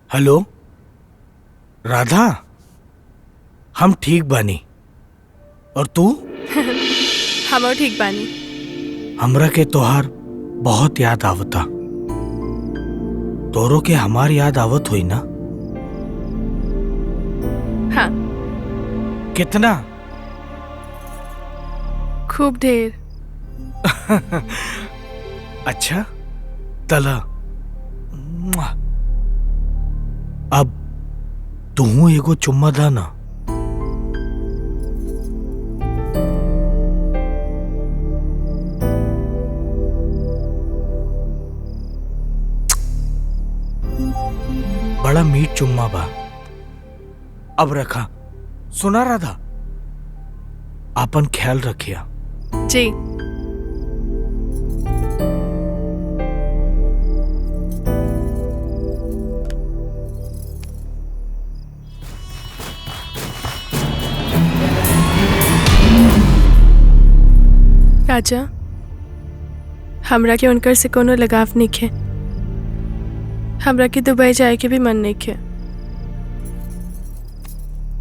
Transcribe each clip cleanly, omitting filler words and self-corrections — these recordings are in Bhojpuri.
हेलो राधा, हम ठीक बानी। और तू? हम ठीक बानी। हमरा के तोहार बहुत याद आवता। तोरो के हमार याद आवत हुई ना? हाँ। कितना? खूब ढेर। अच्छा तला। अब तू एगो चुम्मा दा ना। बड़ा मीठ चुम्मा बा। अब रखा। सुना राधा, आपन ख्याल रखिया। जी। राजा, हमरा के उनकर से कोनो लगाव नइखे। हमरा के दुबई जाए के भी मन नइखे।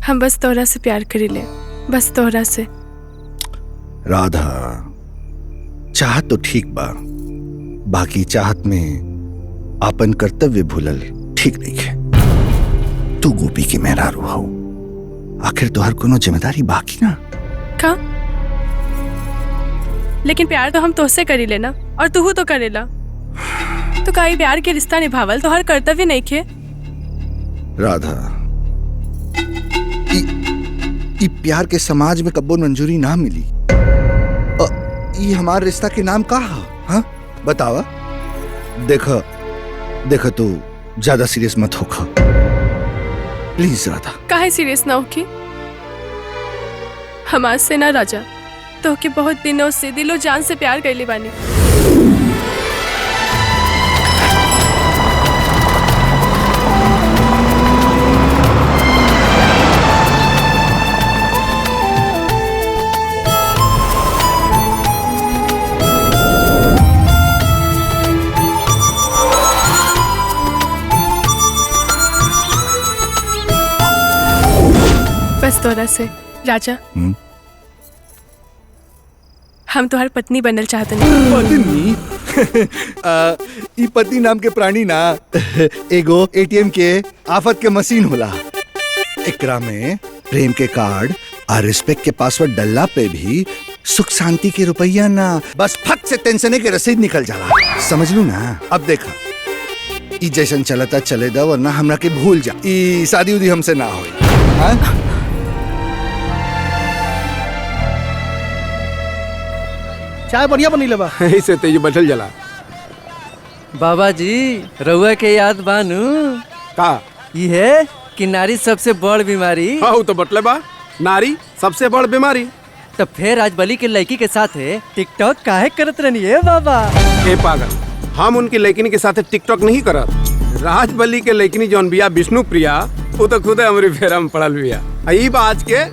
हम बस तोहरा से प्यार करीले, बस तोहरा से। राधा, चाहत तो ठीक बा, बाकी चाहत में आपन कर्तव्य भूलल ठीक नहीं है। तू गोपी के मेहरारू हो, आखिर तोहर कोनो जिम्मेदारी बाकी ना। का? लेकिन प्यार तो हम तोहसे करी लेना, और तू तो करेला। तो काई प्यार के रिश्ता निभावल तो हर कर्तव्य नहीं खे। राधा, ई प्यार के समाज में कब्बो मंजूरी ना मिली। ई हमार रिश्ता के नाम का हाँ बतावा। देखो तू ज्यादा सीरियस मत होखा प्लीज राधा। काहे सीरियस ना होके? हम आज से ना राजा, तो के बहुत दिनों से दिलो जान से प्यार कर ले बानी। बस तोरा से राजा, हम तुम्हार पत्नी बनल चाहते नहीं। पत्नी? ई पति नाम के प्राणी ना एगो एटीएम के आफत के मशीन होला। एकरा में प्रेम के कार्ड और रिस्पेक्ट के पासवर्ड डलला पे भी सुख शांति के रुपया ना, बस फट से टेंशन के रसीद निकल जाला। समझ लू ना? अब देखा, ई जैसन चलता चले दा, वरना हमरा के भूल जा। ई शादी उदी हमसे ना होई। चाय बढ़िया बनी लेबा। ऐसे तेज बैठल जला। बाबा जी, रउआ के याद बानू का? ये है कि नारी सबसे बड़ बीमारी। हाँ तो बटले बा, नारी सबसे बड़ बीमारी। तो फिर आज बली के लड़की के साथ टिकटॉक काहे करत रहनी है बाबा? ए पागल, हम उनकी लड़किनी के साथ टिकटॉक नहीं करत। राजबली के लड़किनी जौन बिया विष्णु प्रिया, वो तो खुद हमारी फेरा में पड़ल बिया। ई आज के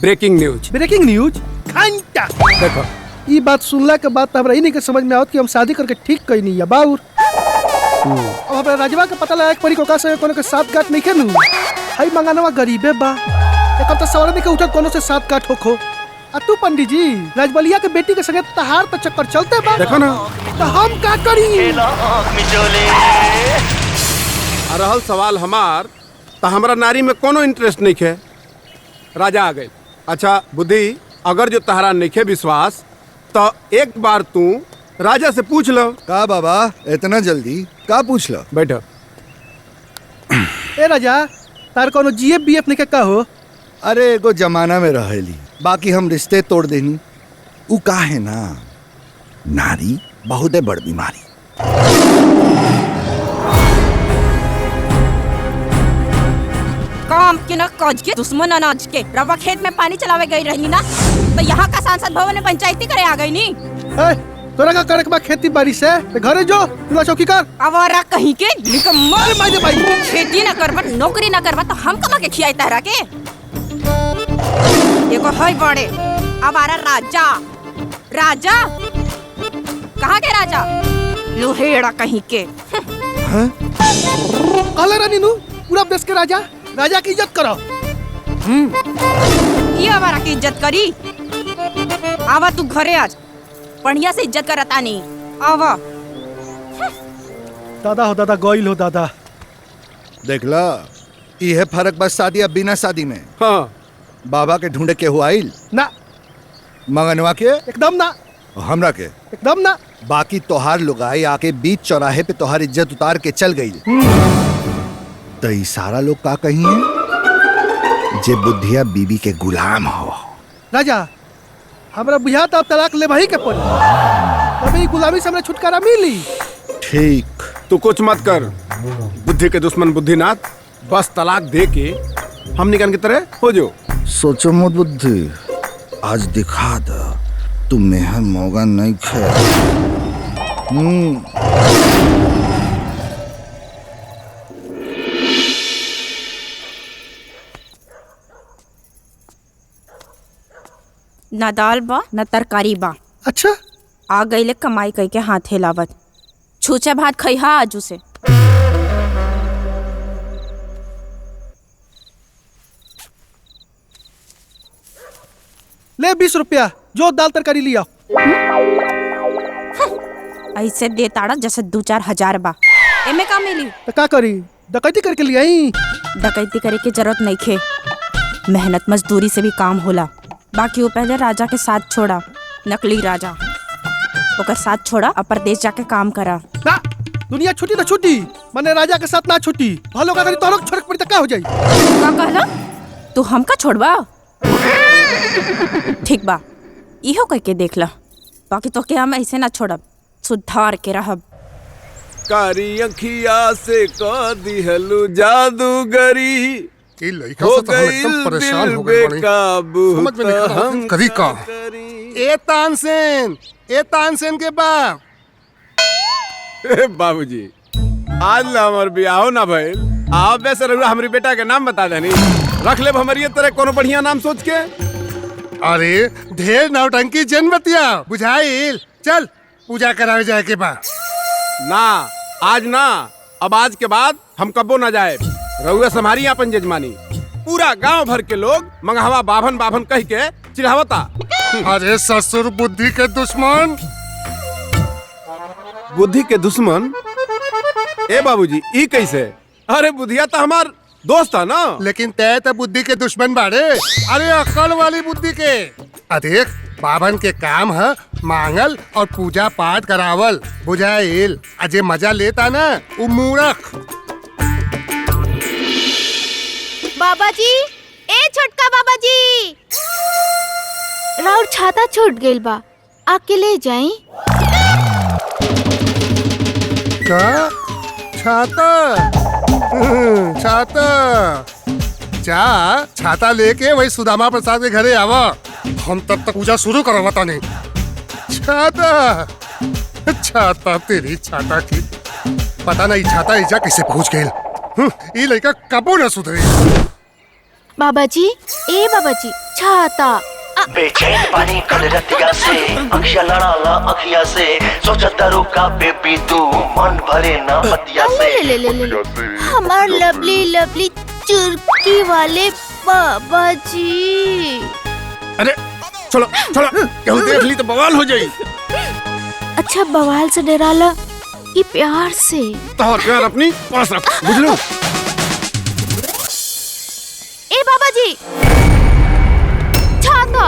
ब्रेकिंग न्यूज। Breaking news? घंटा देखो, ये बात सुनला के बाद हमरा ही नहीं के समझ में आवत कि हम शादी करके ठीक कहीं नहीं है बाउर। अब हमरा राजवा के पता लगा पड़ी कोका से कोनो के साथ गांठ नहीं खेलू। हाई मंगानवा गरीबे बा, एक तो सवाल नहीं के उठत कोनो से साथ गांठ होखो। आ तू पंडित जी, राजबलिया के बेटी के संगे तहार तो चक्कर चलते बा। देखो ना, तो हम का करी? रहल सवाल हमार, तो हमारा नारी में कोनो इंटरेस्ट नहीं है। राजा आ गए। अच्छा बुद्धि, अगर जो तहरा नहीं है विश्वास, तो एक बार तू राजा से पूछ लो। का बाबा, इतना जल्दी का पूछ लो? बैठो। ए राजा, तार कोनो जीएफ बीएफ नहीं के का हो? अरे एगो जमाना में रहेली, बाकी हम रिश्ते तोड़ देनी। उ का है ना, नारी बहुत बड़ बीमारी। काम के ना काज के दुश्मन अनाज के रवा खेत में पानी चलावे गई रहनी ना, तो यहाँ का सांसद भवन में पंचायती करे आ गई नी। तोरा का करक बा खेती बाड़ी से? घरे जो चूल्हा चौकी कर। आवारा कहीं के मार मार दे भाई। खेती ना करबा, नौकरी ना करबा, तो हम कमा के खियाई तहरा के। एगो है बड़े अब आ रहा राजा। राजा कहाँ के राजा? लोहेड़ा कहीं के। कहले रहा नीनू पूरा देश के राजा राजा की इज्जत करो। ये हमारा की इज्जत करी। आवा तू घरे आज, बढ़िया से इज्जत करता नहीं। आवा। दादा हो दादा, गोइल हो दादा। देखला यह फर्क बस शादी अब बिना शादी में। हाँ बाबा के ढूंढे के हुआ आइल, ना मंगनवा के एकदम ना, हमरा के एकदम ना। बाकी तोहार लुगाई आके बीच चौराहे पे तोहार इज्जत उतार के चल गई। तो ई सारा लोग का कही है जे बुद्धिया बीबी के गुलाम हो। राजा हमरा बुझा अब तलाक ले भाई के पड़ी, तभी गुलामी से हमरा छुटकारा मिली। ठीक, तू कुछ मत कर। बुद्धि के दुश्मन बुद्धिनाथ, बस तलाक दे के हम निकल की तरह हो जो। सोचो मत बुद्धि, आज दिखा द तू मेहर मौगा नहीं खे। न दाल बा न तरकारी बा। अच्छा आ गईले कमाई कई के हाथे लावत। छूचे भात खइहा आजू से। ले 20 रुपया, जो दाल तरकारी लिया। ऐसे दे ताड़ा जैसे 2-4 हजार बा। एमे का मिली? तो का करी, डकैती करके लिया ही। डकैती करे की जरूरत नहीं खे। मेहनत मजदूरी से भी काम होला। बाकी वो पहले राजा के साथ छोड़ा, नकली राजा। ओकर साथ छोड़ा और परदेश जाके काम करा। ना दुनिया छुट्टी तो छुट्टी, मने राजा के साथ ना छुट्टी। भालो का करी तोहरो छोड़ के पड़ी तो का हो जाई? का कहला? तू हमका छोड़बा? ठीक बा, इहो कह के देख ला। बाकी तो के हम ऐसे ना छोड़ब, सुधार के रहब। कारी अखिया से का दिहलु जादूगरी, ई लइका से तो हम एकदम परेशान हो गए बानी। समझ में नहीं आ रहा हम करी का। ए तानसेन के बाप। बाबूजी आज ला हमर बियाहो ना भइल। आप वैसे रहुआ हमरी बेटा के नाम बता देनी, रख लेब हमारी तरह कोनो बढ़िया नाम सोच के। अरे ढेर नौटंकी जनमतिया बुझाइल। चल पूजा करावे जाए के बा। ना आज ना, अब आज के बाद हम कबो ना जाए। रहुआ सम्हारी अपन जजमानी। पूरा गांव भर के लोग मंगहवा बाभन बाभन कह के चिढ़ावता। अरे ससुर बुद्धि के दुश्मन। बुद्धि के दुश्मन? ए बाबूजी ई कैसे? अरे बुद्धिया तो हमार दोस्त है ना। लेकिन तय तो बुद्धि के दुश्मन बाड़े। अरे अक्ल वाली बुद्धि के। देख बाभन के काम है मांगल और पूजा पाठ करावल, बुझाइल। अजय मजा लेता ना वो मूर्ख। बाबा जी, ए छोटका बाबा जी, राउर छाता छूट गइल बा, आके ले जाई। का छाता? छाता जा, छाता लेके वही सुदामा प्रसाद के घरे आवा। हम तब तक पूजा शुरू करवा तानी। छाता छाता तेरी छाता की पता नहीं छाता इजा कैसे पहुंच गई। ये लड़का कबो न सुधरे। बाबा जी, ए बाबा जी, छाता। बेचैन पानी कल रतिया से, अखिया लड़ाला अखिया से, सोचत रुका बेबी तू मन भरे ना पतिया से। ले ले ले ले हमार लवली लवली चुरकी वाले बाबा जी। अरे चलो चलो, केहू देख ली तो बवाल हो जाई। अच्छा बवाल से डराला, ये प्यार से। तोहर प्यार अपनी पास रख, बुझलो? ए बाबा जी, छाता।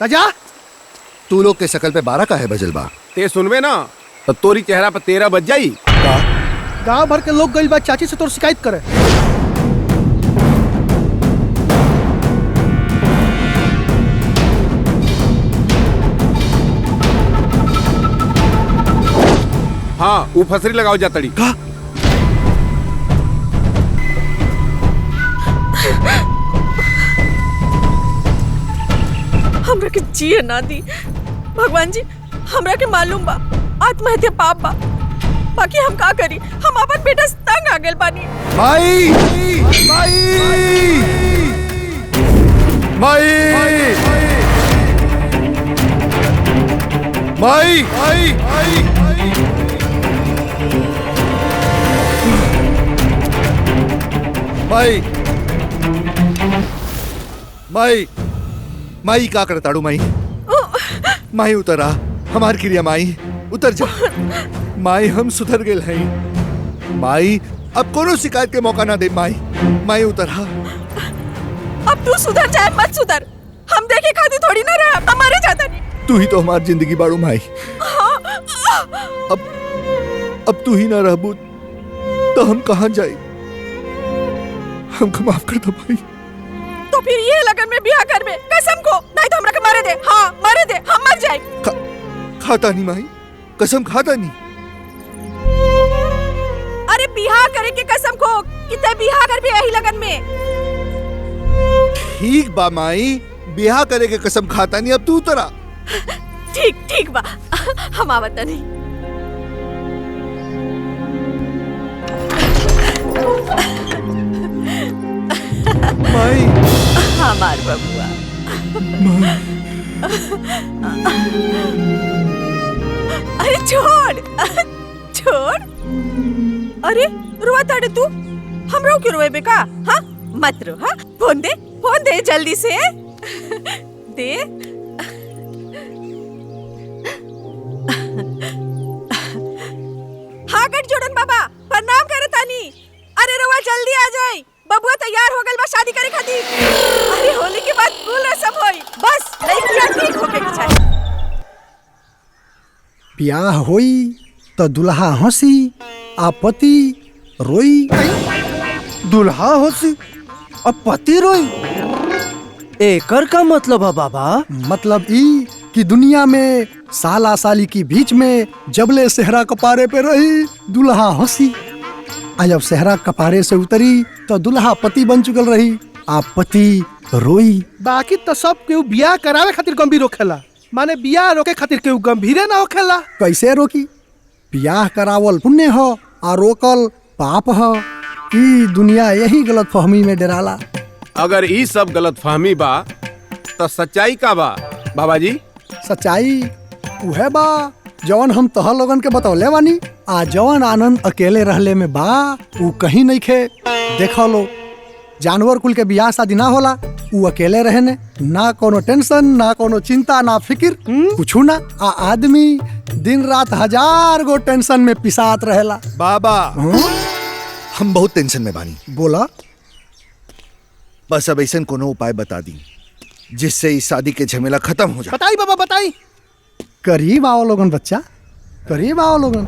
राजा तू लोग के शकल पे 12 का है बजल बा। ते सुनबे ना तो तोरी चेहरा पर 13 बज जाई। गांव भर के लोग गइल बा चाची से तोर शिकायत करे। हाँ वो फसरी लगाओ जा तड़ी का। हमरा के जिए ना दी। भगवान जी हमरा के मालूम बा आत्महत्या पाप बा, बाकी हम का करी, हम अपन बेटा से तंग आ गेल बानी। माई माई माई माई माई माई माई का करताड़ू माई? माई उतरा, हमार क्रिया माई उतर जा। माई हम सुधर गेल हैं माई, अब कोनो शिकायत के मौका ना दे माई। माई उतरा। अब तू सुधर चाहे मत सुधर, हम देखे खाती थोड़ी ना रहे, हमारे ज्यादा नहीं। तू ही तो हमारी जिंदगी बाड़ू माई। अब तू ही ना रहबू तो हम कहाँ जाए? हमको माफ कर दो भाई। तो फिर ये लगन में ब्याह कर में कसम को, नहीं तो हमरा के मारे दे। हाँ मारे दे, हम मर जाए। खाता नहीं माई, कसम खाता नहीं। अरे बिहार करे के कसम खो कि ते बिहार कर भी यही लगन में। ठीक बा माई, बिहार करे के कसम खाता नहीं। अब तू उतरा। ठीक ठीक बा, हम आवत नहीं। माई हमार बबुआ। अरे छोड़ छोड़। अरे रुआ ताड़े तू, हम रो क्यों रोए बेका? हाँ मत रो। हाँ फोन दे जल्दी से दे। हाँ गठजोड़न बाबा प्रणाम करे तानी। अरे रुआ जल्दी आ जाए, बबुआ तैयार हो गइल बा शादी करे खातिर। अरे होली के बाद फूल रसम होई, बस लइकिया ठीक होके के चाहिए। ब्याह होई तो दुल्हा हंसी आ पति रोई। दुल्हा हंसी और पति रोई, एकर का मतलब है बाबा? मतलब ई कि दुनिया में साला साली की बीच में जबले सेहरा कपारे पे रही दुल्हा हंसी, आ जब सेहरा कपारे से उतरी तो दुल्हा पति बन चुकल रही, आ पति रोई। बाकी तो सब केहू बियाह करावे खातिर गंभीर होखेला, माने बियाह रोके खातिर केहू गंभीरे ना होखेला। कैसे रोकी? बियाह करावल पुण्य हो आ रोकल पाप हो। ई दुनिया यही गलत फहमी में डराला। अगर ई सब गलत फहमी बा तो सच्चाई का बा बाबा जी? सच्चाई उहे बा जवन हम तोहर लोगन के बतौले बानी। आ जवन आनंद अकेले रहले में बा ऊ कहीं नहीं खे। देखो लो, जानवर कुल के बियाह शादी ना होला, ऊ अकेले रहने, ना कोनो टेंशन, ना कोनो चिंता, ना फिक्र, कुछू ना। आ आदमी दिन रात 1000 गो टेंशन में पिसात रहेला। बाबा हम बहुत टेंशन में बानी। बोला। बस अब ऐसा कोनो उपाय बता दी जिससे इस शादी के झमेला खत्म हो जाए। बताई बाबा बताई। करीब आओ लोगन बच्चा, करीब आओ लोगन।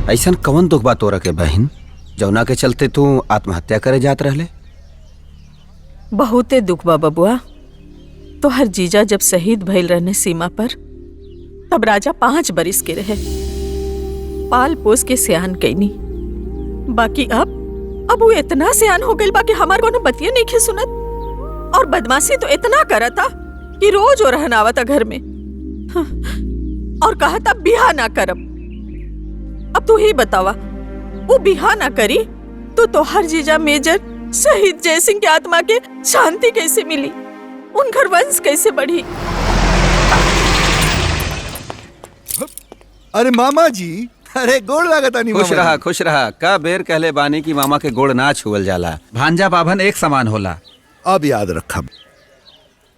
ऐसा कौन दुख बा तोरा के बहन जौना के चलते तू आत्महत्या करे जात रहले? बहुते दुख बा बबुआ। तो हर जीजा जब शहीद भइल रहने सीमा पर, तब राजा 5 बरिस के रहे, पाल पोस के सियान कैनी। बाकी अब वो इतना सियान हो गइल बा कि हमार कोनो बतिया नहीं खे सुनत, और बदमाशी तो इतना करता कि रोज वो रहन आवता घर में। और कहता बिहा ना करब। अब तू ही बतावा, वो बिहा ना करी तो तोहर जीजा मेजर शहीद जयसिंह के आत्मा के शांति कैसे मिली, उनकर वंश कैसे बढ़ी? अरे मामा जी, अरे गोड़ लागता नहीं। खुश रहा। का बेर कहले बानी की मामा के गोड़ ना छुअल जाला, भांजा बाभन एक समान होला। अब याद रखब।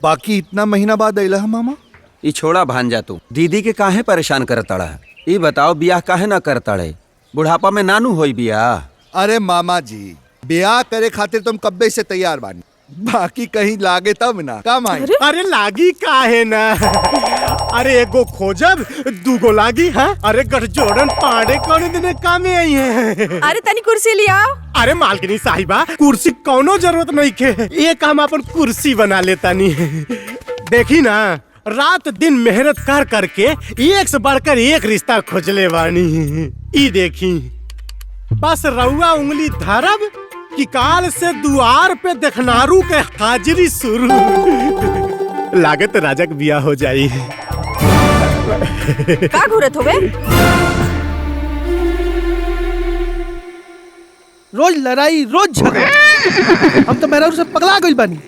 बाकी इतना महीना बाद अइला है मामा। ई छोड़ा भांजा, तू दीदी के काहे परेशान करतड़ा? ई बताओ बियाह काहे ना करतड़े? बुढ़ापा में नानू होई बियाह? अरे मामा जी, ब्याह करे खातिर तुम कब्बे से तैयार बानी, बाकी कहीं लागे तब ना काम आए। अरे लागी काहे ना, अरे एगो खोजब दूगो लागी है। अरे गठजोड़न पाड़े कौन दिन कामे आई है। अरे तनी कुर्सी लिया। अरे मालकिनी साहिबा कुर्सी कौनो जरूरत नहीं के, एक हम अपन कुर्सी बना लेता नहीं। देखी ना रात दिन मेहनत कर करके एक से बढ़कर एक रिश्ता खोजले बानी। ई देखी बस रउआ उंगली धरब कि काल से द्वार पे देखनारू के हाजिरी शुरू। लागत राजा के बिया हो जाई। का घूरत होवे? रोज लड़ाई रोज झगड़ा। हम तो मेहरारू से पगला गइल बानी।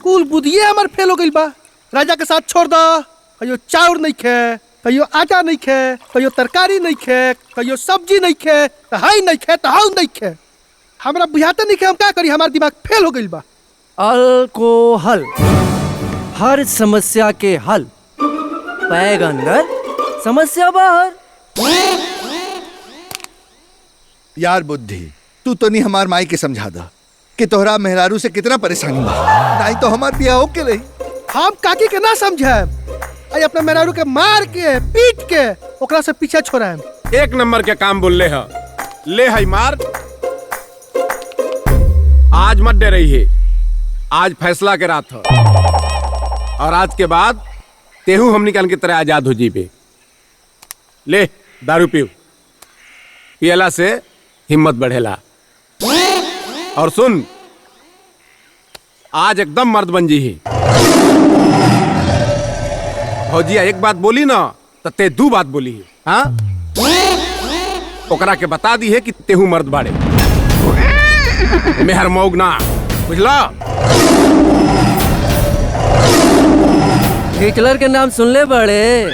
कुल बुद्धिये हमर फेल हो गइल बा। राजा के साथ छोड़ दो, कहियो चाउर नहीं खे, कहियो आटा नहीं खे, कहियो तरकारी नहीं खे, कहियो सब्जी नहीं खे, तहाई नहीं खे, तहाउ नहीं खे। हमरा बुझाते नहीं खे हम का करी, हमार दिमाग फेल हो गइल बा। अल्कोहल हर समस्या के हल। पैग अंदर समस्या बाहर। यार बुद्धि तू तो नहीं हमार माई के समझा दा कि तोहरा मेहरारू से कितना परेशानी बा। नहीं तो हमार बिया हो के रही। हम काकी के ना समझे, आई अपने मेहरारू के मार के पीट के ओकरा से पीछे छोड़ाएम। एक नंबर के काम बोल ले है मार। आज मत डर रही है, आज फैसला के रात है और आज के बाद तेहू हम निकाल की तरह आजाद हो जीबे। ले दारू पीऊ, पियला से हिम्मत बढ़ेला। और सुन आज एकदम मर्द बन जी ही। भौजिया एक बात बोली ना तो ते दू बात बोली है। हाँ ओकरा के बता दी है कि तेहू मर्द बाड़े, मेहर मौग ना, बुझला? हिटलर के नाम सुन ले बड़े,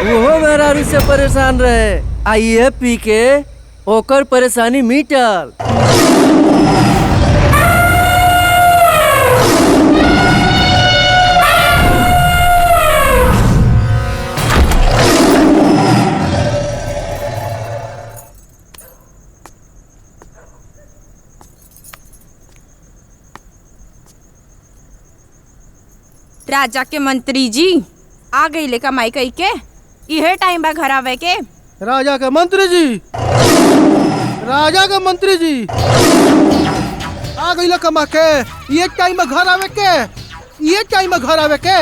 वो मेहरारू से परेशान रहे। आइए पी के ओकर परेशानी मिटल। राजा के मंत्री जी आ गई लेका माई कही के इहे टाइम बा घर आवे के। राजा का मंत्री जी, राजा का मंत्री जी आ गई लेका मा के। ये टाइम में घर आवे के, ये टाइम में घर आवे के।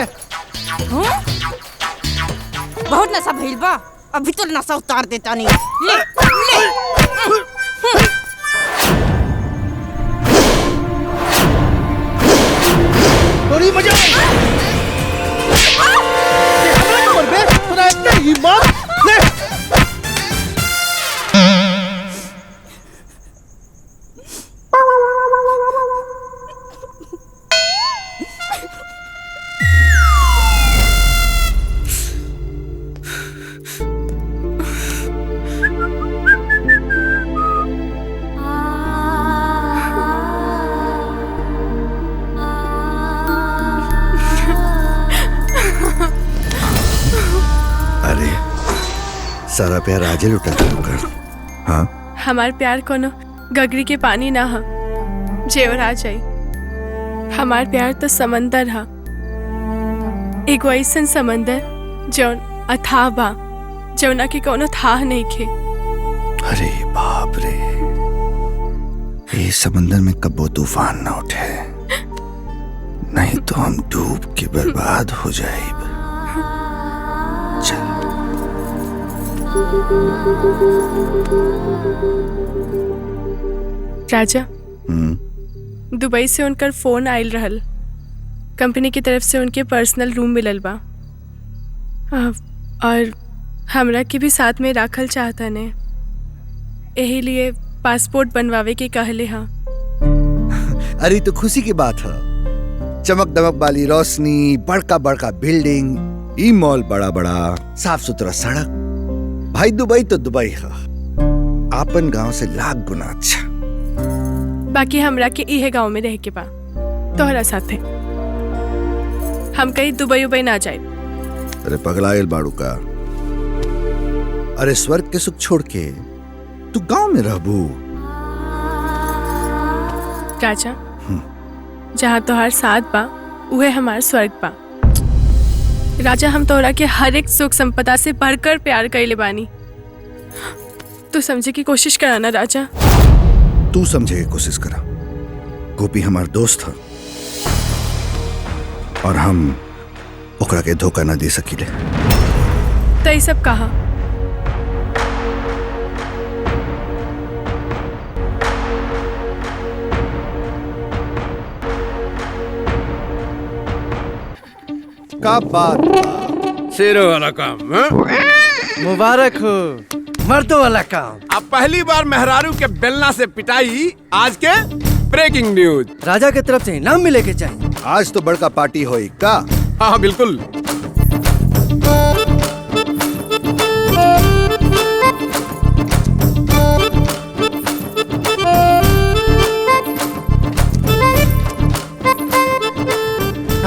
बहुत नशा भइल बा, अभी तो नशा उतार देता नहीं। ले ले। थोड़ी मजा ले। सारा प्यार आजे लुटा कर। हाँ हमार प्यार कोनो गगरी के पानी ना हा जे और आ जाई। हमार प्यार तो समंदर हा, एगो ऐसन समंदर जौन अथाह बा, जौना के कोनो थाह नहीं खे। अरे बाप रे, ये समंदर में कबो तूफान ना उठे, नहीं तो हम डूब के बर्बाद हो जाएब। चल राजा, दुबई से उनकर फोन आयल रहल। कंपनी की तरफ से उनके पर्सनल रूम मिलल बा और हमरा के भी साथ में राखल चाहता ने, यही लिए पासपोर्ट बनवावे के कहले हाँ। अरे तो खुशी की बात है, चमक दमक वाली रोशनी, बड़का बड़का बिल्डिंग, ई मॉल बड़ा बड़ा, साफ सुथरा सड़क। भाई दुबई तो दुबई है, आपन गांव से लाख गुना अच्छा। बाकी हमरा के इहे गांव में रह के बा तोहरा साथे। हम कहीं दुबई उबई ना जाए। अरे पगलायल बाड़ू का, अरे स्वर्ग के सुख छोड़ के तू गांव में रहबू। राजा, जहाँ तोहार साथ बा उहे हमार स्वर्ग बा। राजा हम तोहरा के हर एक सुख संपदा से बढ़कर प्यार कइले बानी। तू समझे की कोशिश करा ना राजा। तू समझे की कोशिश करा। गोपी हमार दोस्त है और हम ओकरा के धोखा न दे सकीले। तो ये सब कहा का बात शेरों वाला काम मुबारक हो, मर्दों वाला काम। अब पहली बार मेहरारू के बेलना से पिटाई। आज के ब्रेकिंग न्यूज। राजा की तरफ से इनाम मिले के चाहिए। आज तो बड़का पार्टी होई का? हाँ बिल्कुल।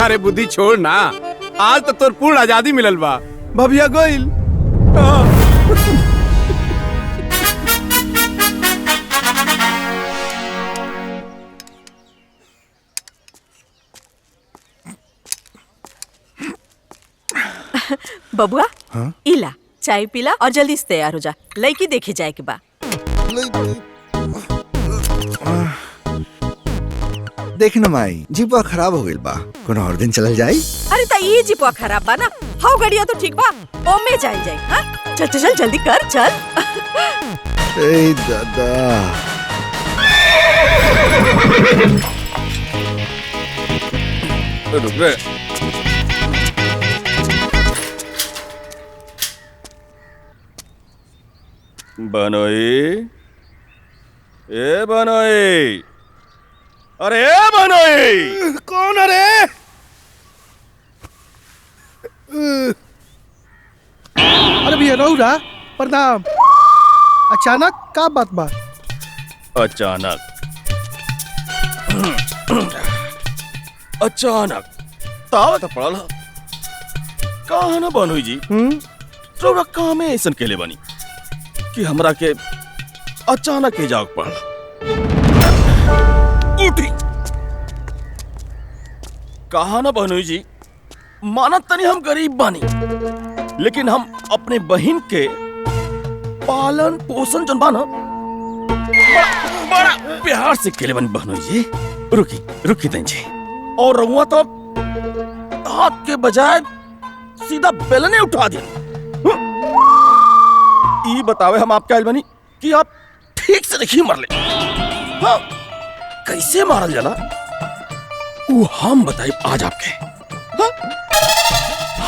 अरे बुद्धि छोड़ ना, आज तो तोर पूर्ण आजादी मिलल बा। भभिया गोइल। बबुआ हाँ? इला चाय पीला और जल्दी से तैयार हो जा, लड़की देखे जाए के बा। देख न माई, जीवा खराब हो गइल बा, कोनो और दिन चलल जाई। अरे ता ये जीपवा खराब बा ना, हाउ गड़िया तो ठीक बा, ओमे जाई जाई। हाँ चल चल चल जल्दी कर चल। ए दादा, रुक रे। बनोई, ए बनोई, अरे ए बनोई। कौन अरे? अरे भैया रहुरा प्रणाम। अचानक का बात बा? अचानक अचानक तावत पड़ल ह। कहा ना बनोई जी, रउरा काम में ऐसन केले बनी कि हमरा के अचानक ही जाग पड़ल। उठी कहा ना बनोई जी, मानत तनी हम गरीब बानी, लेकिन हम अपने बहन के पालन पोषण जन बाना बड़ा प्यार से केले बनी। बहनोई जी रुकी रुकी तन जी, और रहुआ तो हाथ के बजाय सीधा बेलने उठा दिया। ये बतावे हम आपके आइल बनी कि आप ठीक से नहीं मरले। हाँ, कैसे मारल जाला वो हम बताई आज आपके। हाँ?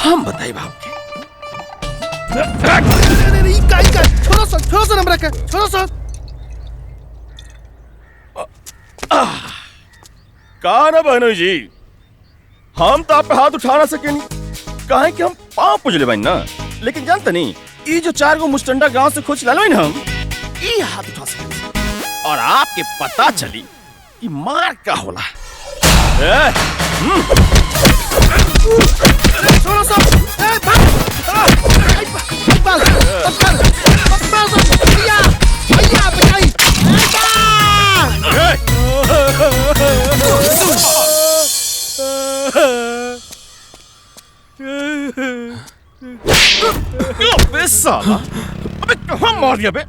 हम बताई आपके। छोड़ो सर हमरा के, छोड़ो सर। कहा ना बहनोई जी, हम तो आप पे हाथ उठा ना सके नहीं, काहे कि हम पाँव पुजले बनी ना। लेकिन जानते नहीं, ये जो 4 गो मुस्टंडा गांव से खोज लालो ना, हम ये हाथ उठा सके और आपके पता चली कि मार का होला। छोड़ो सर। भैया भैया बचाई। अबे साला, अबे कहाँ मार दिया बे?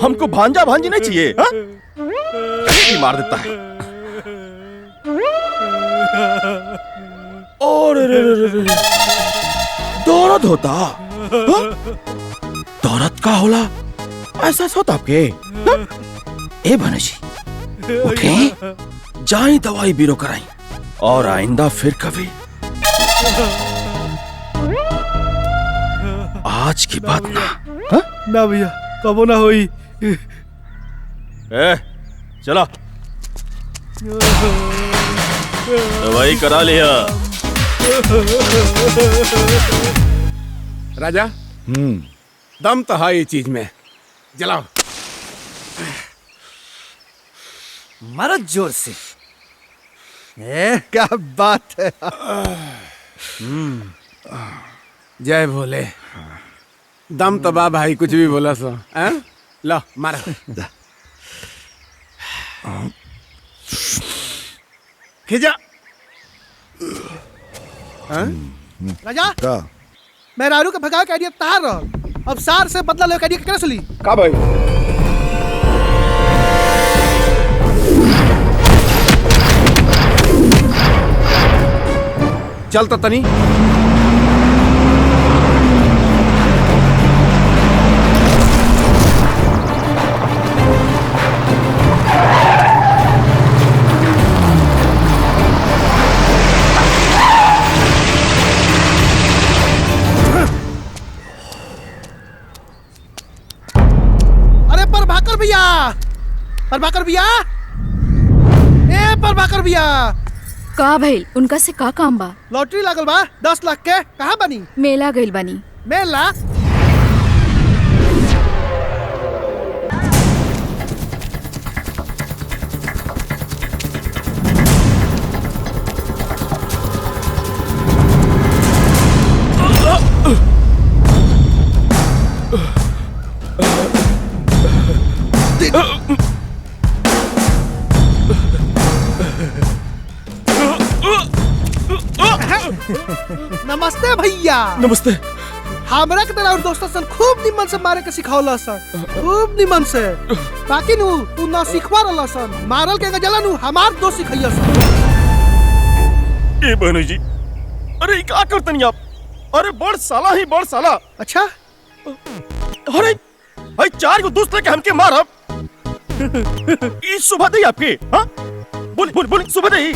हमको भांजा भांजी नहीं चाहिए, हाँ? कहीं भी मार देता है। और दौरत होता, हाँ? दौरत का होला ऐसा होता आपके? हाँ? ए बने जी उठे, जाई दवाई बीरो कराई और आइंदा फिर कभी आज की बात ना। हाँ? ना भैया कबो ना होई। चला दवाई करा लिया। राजा दम तो है ये चीज में, जलाओ। मारो जोर से। क्या बात है। जय भोले। दम तो बा भाई, कुछ भी बोला सो। लो मारो। खिजा। राजा का मैं रारू के भगावे के आइडिया तैयार रह। अब सार से बदला लेके आइडिया कैसे ली? का भाई चल तो तनी अरे प्रभाकर भैया, प्रभाकर भैया, ए प्रभाकर भैया, का भइल? उनका से का काम बा? लॉटरी लागल बा 10 लाख के। कहाँ बनी? मेला गइल बानी। मेला? नमस्ते भैया। नमस्ते। हमरा के तरह और दोस्तों सन खूब निमन से मारे के सिखावला सन, खूब निमन से। बाकी नु तू ना सिखवा रहला सन, मारल के गजला नु हमार दोस्त सिखैया सन। ए बहनोई जी, अरे क्या करतनी आप? अरे बड़ साला ही बड़ साला। अच्छा? अरे भाई 4 को दोस्त लेके हमके मारब। ई सुबह दे आपके, हाँ? बोल सुबह दे।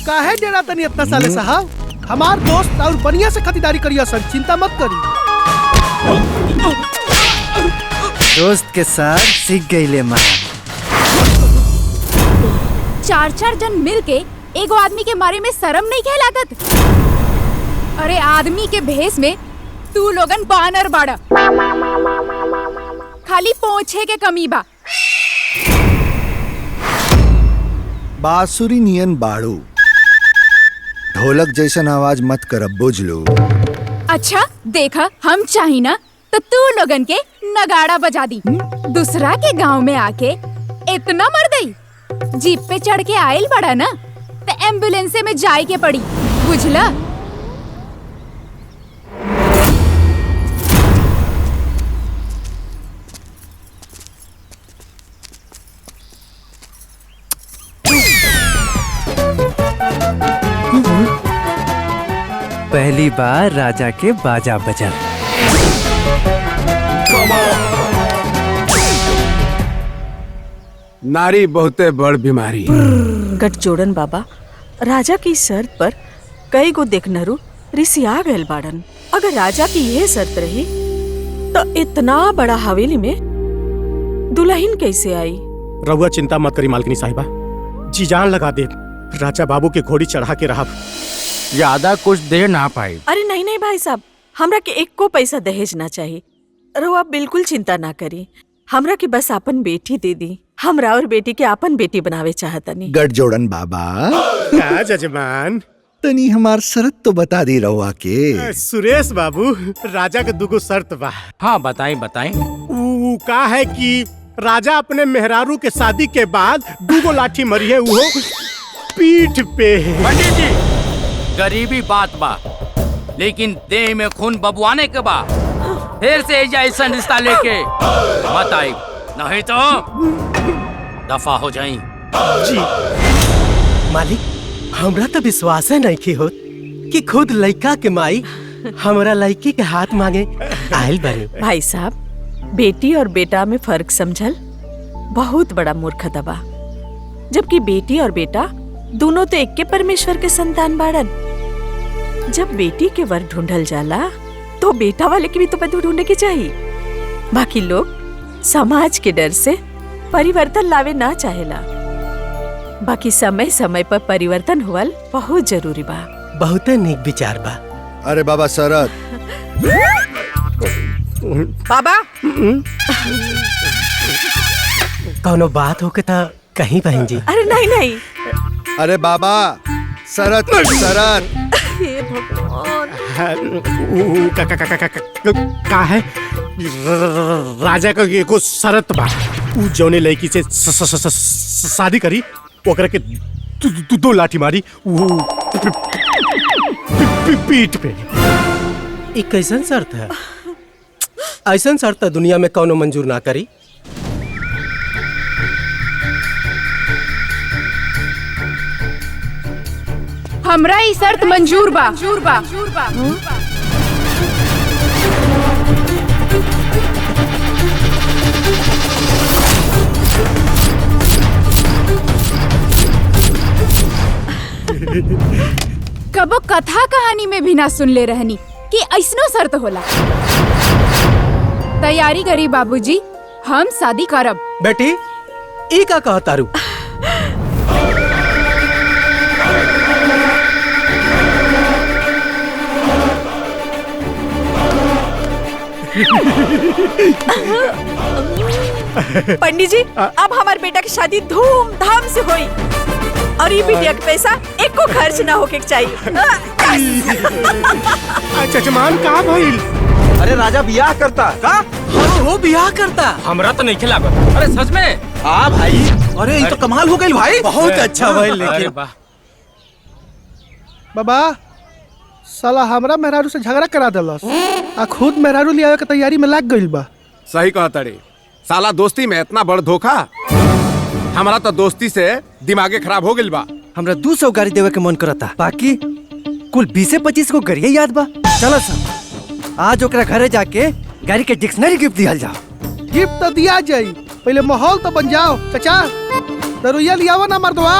काहे डेरा तनी इतना साले साहब? हमार दोस्त और बढ़िया से खरीदारी करिया सन, चिंता मत करी। दोस्त के साथ सीख गईले माँ। 4 जन मिल के एगो आदमी के मारे में शर्म नहीं के लागत? अरे आदमी के भेष में तू लोगन बानर बाड़ा, खाली पोछे के कमी बा। बांसुरी नियन बाड़ू, ढोलक जैसन आवाज मत करब, बुझ लो। अच्छा देखा, हम चाही ना तो तू लोगन के नगाड़ा बजा दी। दूसरा के गांव में आके इतना मर गई। जीप पे चढ़ के आयल बड़ा ना तो एम्बुलेंस में जाए के पड़ी, बुझला? पहली बार राजा के बाजा बजा। नारी बहुते बड़ बीमारी। गठजोड़न बाबा, राजा की शर्त पर कई गो देखनरू रिसिया गए बाड़न। अगर राजा की यह शर्त रही तो इतना बड़ा हवेली में दुल्हन कैसे आई? रहुआ चिंता मत करी मालकिनी साहिबा, जी जान लगा दे। राजा बाबू के घोड़ी चढ़ा के रहा। ज्यादा कुछ दे ना पाई। अरे नहीं नहीं भाई साहब, हमरा के एक को पैसा दहेज ना चाहिए। रहुआ बिल्कुल चिंता ना करी, हमरा के बस अपन बेटी दे दी। हमरा और बेटी के अपन बेटी बनावे चाहतनी। गठजोड़न बाबा। क्या जजमान? तनी हमार शर्त तो बता दी रहुआ के। सुरेश बाबू, राजा के दुगो शर्त बा। हाँ बताएं। ऊ का है कि राजा अपने मेहरारू के शादी के बाद दुगो लाठी मरी है, वो पीठ पे। पंडित जी, गरीबी बात बा, लेकिन देह में खून बबुआने के बा। फिर से ऐसा रिश्ता लेके मत आई, नहीं तो दफा हो जाई। जी मालिक, हमरा तो विश्वास है नहीं होत कि खुद लड़का के माई हमरा लड़की के हाथ मांगे आयल बनी। भाई साहब, बेटी और बेटा में फर्क समझल बहुत बड़ा मूर्खता बा। जबकि बेटी और बेटा दोनों तो एक के परमेश्वर के संतान बाड़न। जब बेटी के वर ढूंढल जाला तो बेटा वाले की भी तो पति ढूंढने की चाहिए। बाकी लोग समाज के डर से परिवर्तन लावे ना चाहेला। बाकी समय समय पर परिवर्तन हुअल बहुत जरूरी बा। बहुत नेक विचार बा। अरे बाबा शरद। बाबा कौनो बात हो के था कहीं बहन जी? अरे नहीं नहीं। अरे बाबा शरद शरद। हे भगवान। का है? राजा का एको शरत बा। ऊ जौने लड़की से शादी करी, ओकरा के दो लाठी मारी। वो पीठ पे। एक कैसन शर्त है? ऐसन शर्त तो दुनिया में कौनो मंजूर ना करी। हमरा ई शर्त मंजूर बा। कबो कथा कहानी में भी ना सुन ले रहनी कि ऐसनो शर्त होला। तैयारी करी बाबूजी, हम शादी करब। बेटी ई का कहा तारू? पंडित जी, अब हमारे बेटा की शादी धूमधाम से हुई और ये बिटिया के पैसा एको खर्च ना होके चाहिए। जजमान का भइल? अरे राजा बियाह करता का? वो बियाह करता? हमरा तो नहीं खिला। अरे सच में? हाँ भाई। अरे ये तो कमाल हो गई भाई। बहुत अच्छा भाई। लेकिन बाबा साला हमरा मेहरारू से झगड़ा करा देलस आ खुद मेहरारू ले आवे के तैयारी में लग गइल बा। सही कहा तड़े। साला दोस्ती में इतना बड़ धोखा। हमारा तो दोस्ती से दिमागे खराब हो गइल बा। हमरा 200 गाड़ी देवे के मन करता, बाकी कुल 20-25 को गाड़िया याद बा। चलो सर, आज ओकरा घरे जाके गाड़ी के डिक्शनरी गिफ्ट दिया जाओ। गिफ्ट तो दिया जाई, पहले माहौल तो बन जाओ। चाचा दरुइया लियावा ना मर्दवा।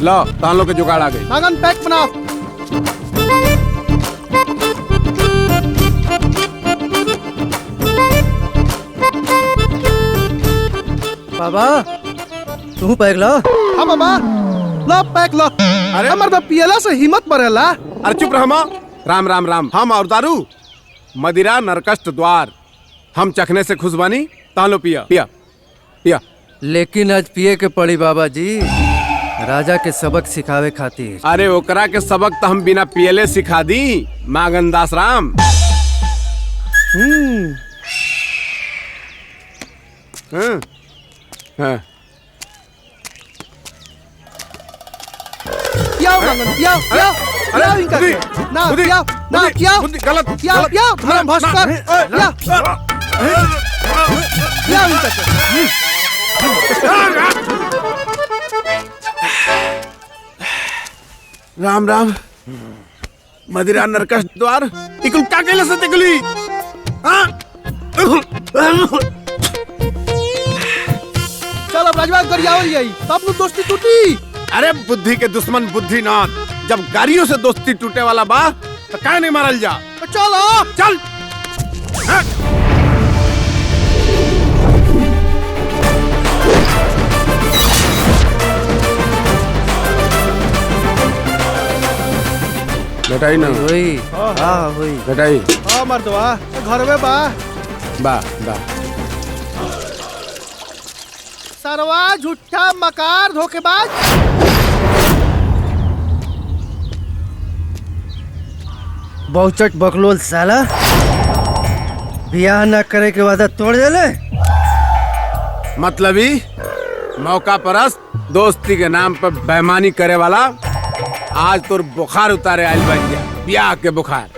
लो तान लोग के जुगाड़ आ गई। मांगन पैक बनाओ। बाबा तू पैक लो। हाँ बाबा लो पैक लो। अरे मर्द पियला से हिम्मत बढ़ेला। अरे चुप रह माँ। राम राम राम। हम और दारू मदिरा नरकष्ट द्वार। हम चखने से खुश बानी। तान लो पिया पिया पिया। लेकिन आज पिए के पड़ी बाबा जी, राजा के सबक सिखावे खातिर। अरे ओकरा के सबक तो हम बिना पियले सिखा दी मागन दास राम। हाँ। पियाओ मांगन पियाओ पियाओ पियाओ इनका ना पियाओ ना पियाओ गलत पियाओ पियाओ धर्म भस्कर पियाओ पियाओ इनका। राम राम। मदिरा नरकष्ट द्वार इकुल का केले से तिकली। चलो राजवा गरियावल यही तब नु दोस्ती टूटी। अरे बुद्धि के दुश्मन बुद्धिनाथ, जब गाड़ियों से दोस्ती टूटे वाला बा तो काहे नहीं मारल जा। तो चलो चल। बेटाई ना वही। हाँ वही बेटाई। हाँ मर्दवा घर में बा बा बा। सरवा झूठा मकार धोखेबाज। बहुचट बकलोल साला, बियाह न करे के वादा तोड़ देले। मतलबी मौका परस्त दोस्ती के नाम पर बेईमानी करे वाला आज तोर बुखार उतारे आइल बन गया। ब्याह के बुखार।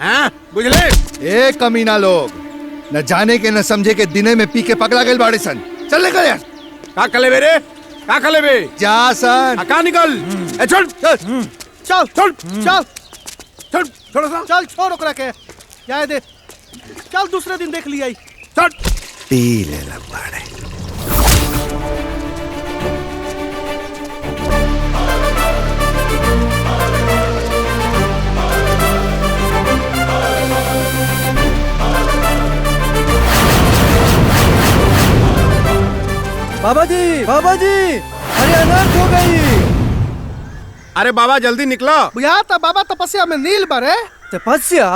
हैं बुझले? ए कमीना लोग, न जाने के न समझे के दिने में पी के पगला गए बाड़े सन। चल निकल यार। का कले बेरे? का कले बे? जा सन। का निकल? ए छोड़ चल चल चल छोड़ थोड़ा सा चल छोड़ ओकरा के जाए दे। चल दूसरे दिन देख लिया। चल पी ले बाड़े। बाबा जी अरे अनर्थ हो गई। अरे बाबा जल्दी निकलो। बुझा था बाबा तपस्या में नील बरे। तपस्या?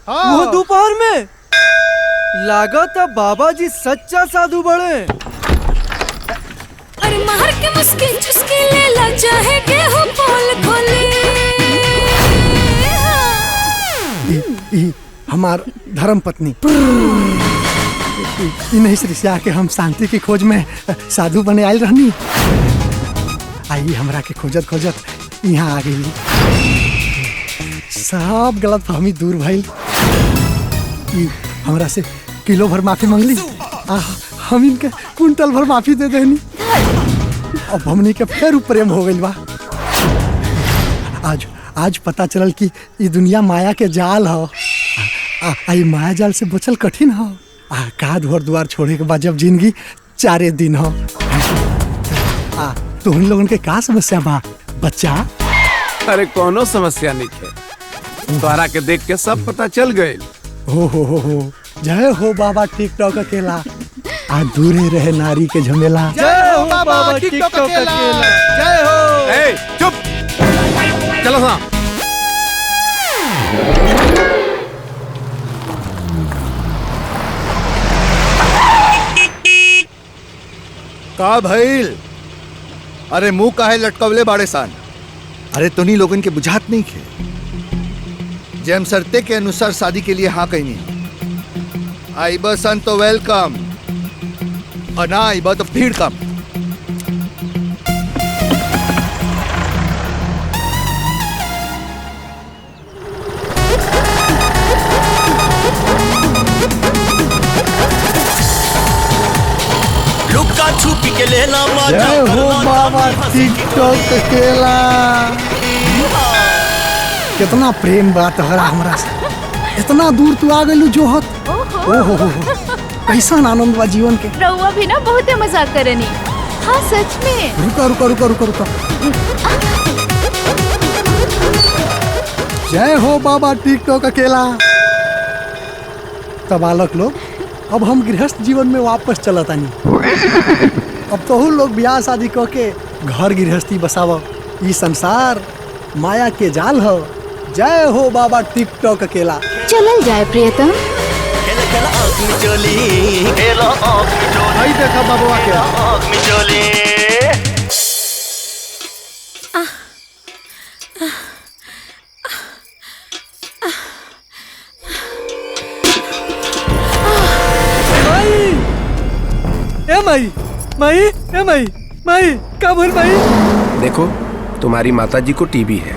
हाँ। वो दोपहर में लागत बाबा जी सच्चा साधु बड़े। अरे मार के मुस्किन चुस्की ले ला चाहे गेहूं पोल खोले। हमार धर्म पत्नी इन्हीं से आके हम शांति की खोज में साधु बने आयल रहनी। आई हमरा के खोजत खोजत यहाँ आ गई। सब गलत फहमी दूर भइल। ई हमरा से किलो भर माफी मांगली, हम इनके कुंटल भर माफी दे देनी। अब हमनी के फिर प्रेम हो गइल बा। आज पता चलल कि ई दुनिया माया के जाल ह। आई माया जाल से बचल कठिन ह। का घर द्वार छोड़े के बाद जब जिंदगी 4 दिन ह। तो उन लोगन के का समस्या बा बच्चा? अरे कोनो समस्या नहीं है, तोहरा के देख के सब पता चल गए। हो जय हो बाबा टिकटॉक अकेला, आ दूरे रहे नारी के झमेला। जय हो बाबा टिकटॉक अकेला, जय हो। ए चुप, चलो सा। का भइल? अरे मुंह काहे लटकवले बाड़े सान? अरे तोनी लोगन के बुझात नहीं खे जे हम शर्ते के अनुसार शादी के लिए हाँ कहनी। आइबा सन तो वेलकम, और ना आइबा तो फिर कम। लुका छुपी के लेला जय हो बाबा टिकटॉक अकेला। कितना प्रेम बात हरा हमरा से, इतना दूर तू आ गइलू जोहत। ओहो कैसा आनंद बा जीवन के। रउआ भी ना बहुत मजाक करनी। हाँ सच में। रुका। जय हो बाबा टिकटॉक अकेला। तब बालक लोग, अब हम गृहस्थ जीवन में वापस चलतानी। अब तो लोग ब्याह शादी क के घर गृहस्थी बसाव। ई संसार माया के जाल हो। जय हो बाबा टिकटॉक अकेला। चलल जाए प्रियतम। आई देखा बाबुआ के। माई का बोल माई? देखो, तुम्हारी माताजी को टीबी है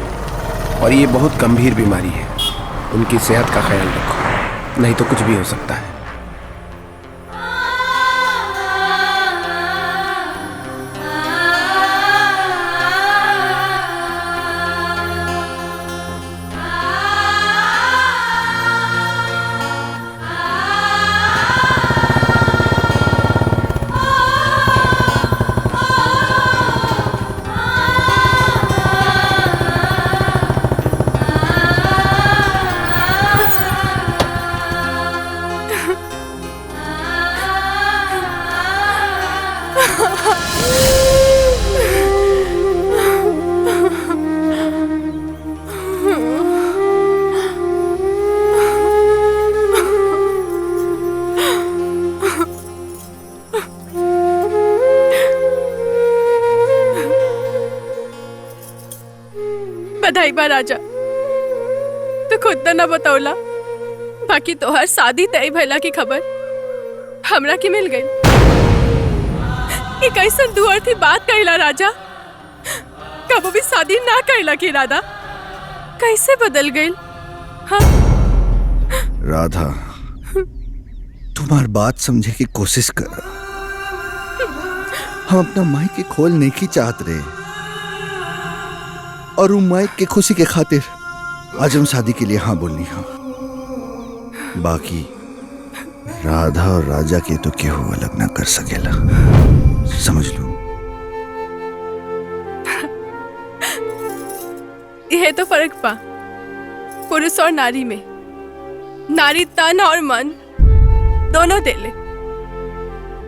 और ये बहुत गंभीर बीमारी है। उनकी सेहत का ख्याल रखो, नहीं तो कुछ भी हो सकता है। बधाई बा राजा, तो खुद तो न बतौला, बाकी तोहर शादी तय भइला की खबर हमरा के मिल गई। ये कैसन दुअर्थी बात कहला राजा। कबो भी शादी ना कहला की इरादा कैसे बदल गई? हाँ? राधा, तुम्हारी बात समझे की कोशिश कर। हम अपना माई के खोल नहीं की चाहत रहे, और उन माई के खुशी के खातिर आज हम शादी के लिए हाँ बोलनी। हाँ, बाकी राधा और राजा के तो केहू अलग ना कर सकेला, समझ लो। यह तो फर्क पा पुरुष और नारी में। नारी तन और मन दोनों दे ले,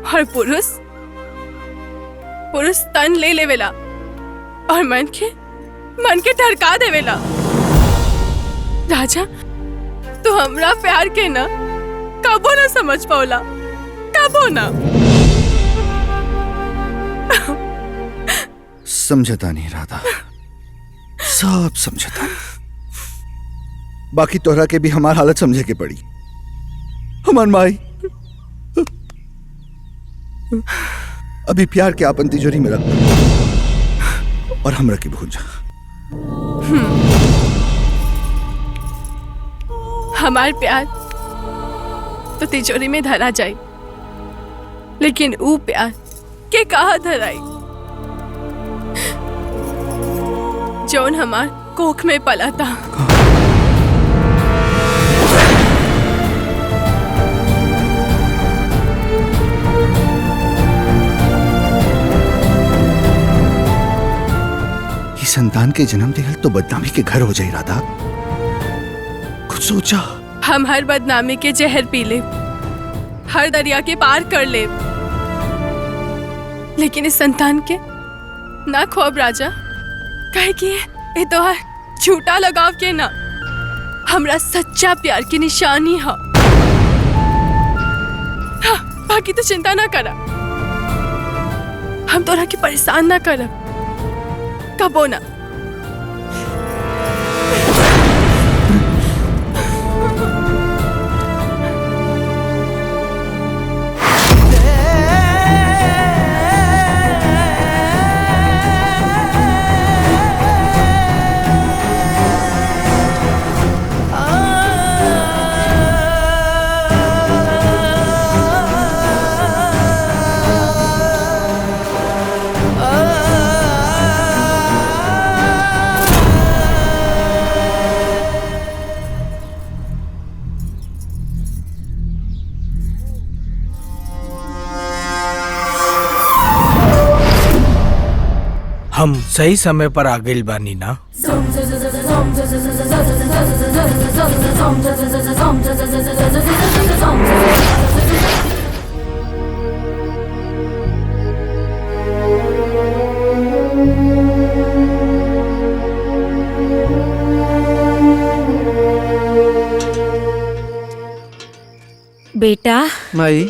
और पुरुष तन ले लेवेला और मन के ढरका देवेला। राजा, तू हमरा प्यार के ना कबो ना समझ पाओला, कबो ना। समझता नहीं राधा, सब समझता नहीं। बाकी तोहरा के भी हमार हालत समझे के पड़ी। हमार माई अभी प्यार के आपन तिजोरी में रख, और हमरा के भूल जा। हमार प्यार तो तिजोरी में धरा जाए, लेकिन ऊ प्यार के कहा धराई जौन हमार कोख में पला था। संतान के जन्म दिहल तो बदनामी के घर हो जाए राधा। कुछ सोचा? हम हर बदनामी के जहर पी ले, हर दरिया के पार कर ले, लेकिन इस संतान के ना खोब राजा। कहे कि ये तो है झूठा लगाव के ना, हमरा सच्चा प्यार की निशानी है। हाँ, बाकी तो चिंता ना करा, हम तोरा के परेशान ना करब कबो ना। हम सही समय पर आ गइल बानी ना? बेटा। माई।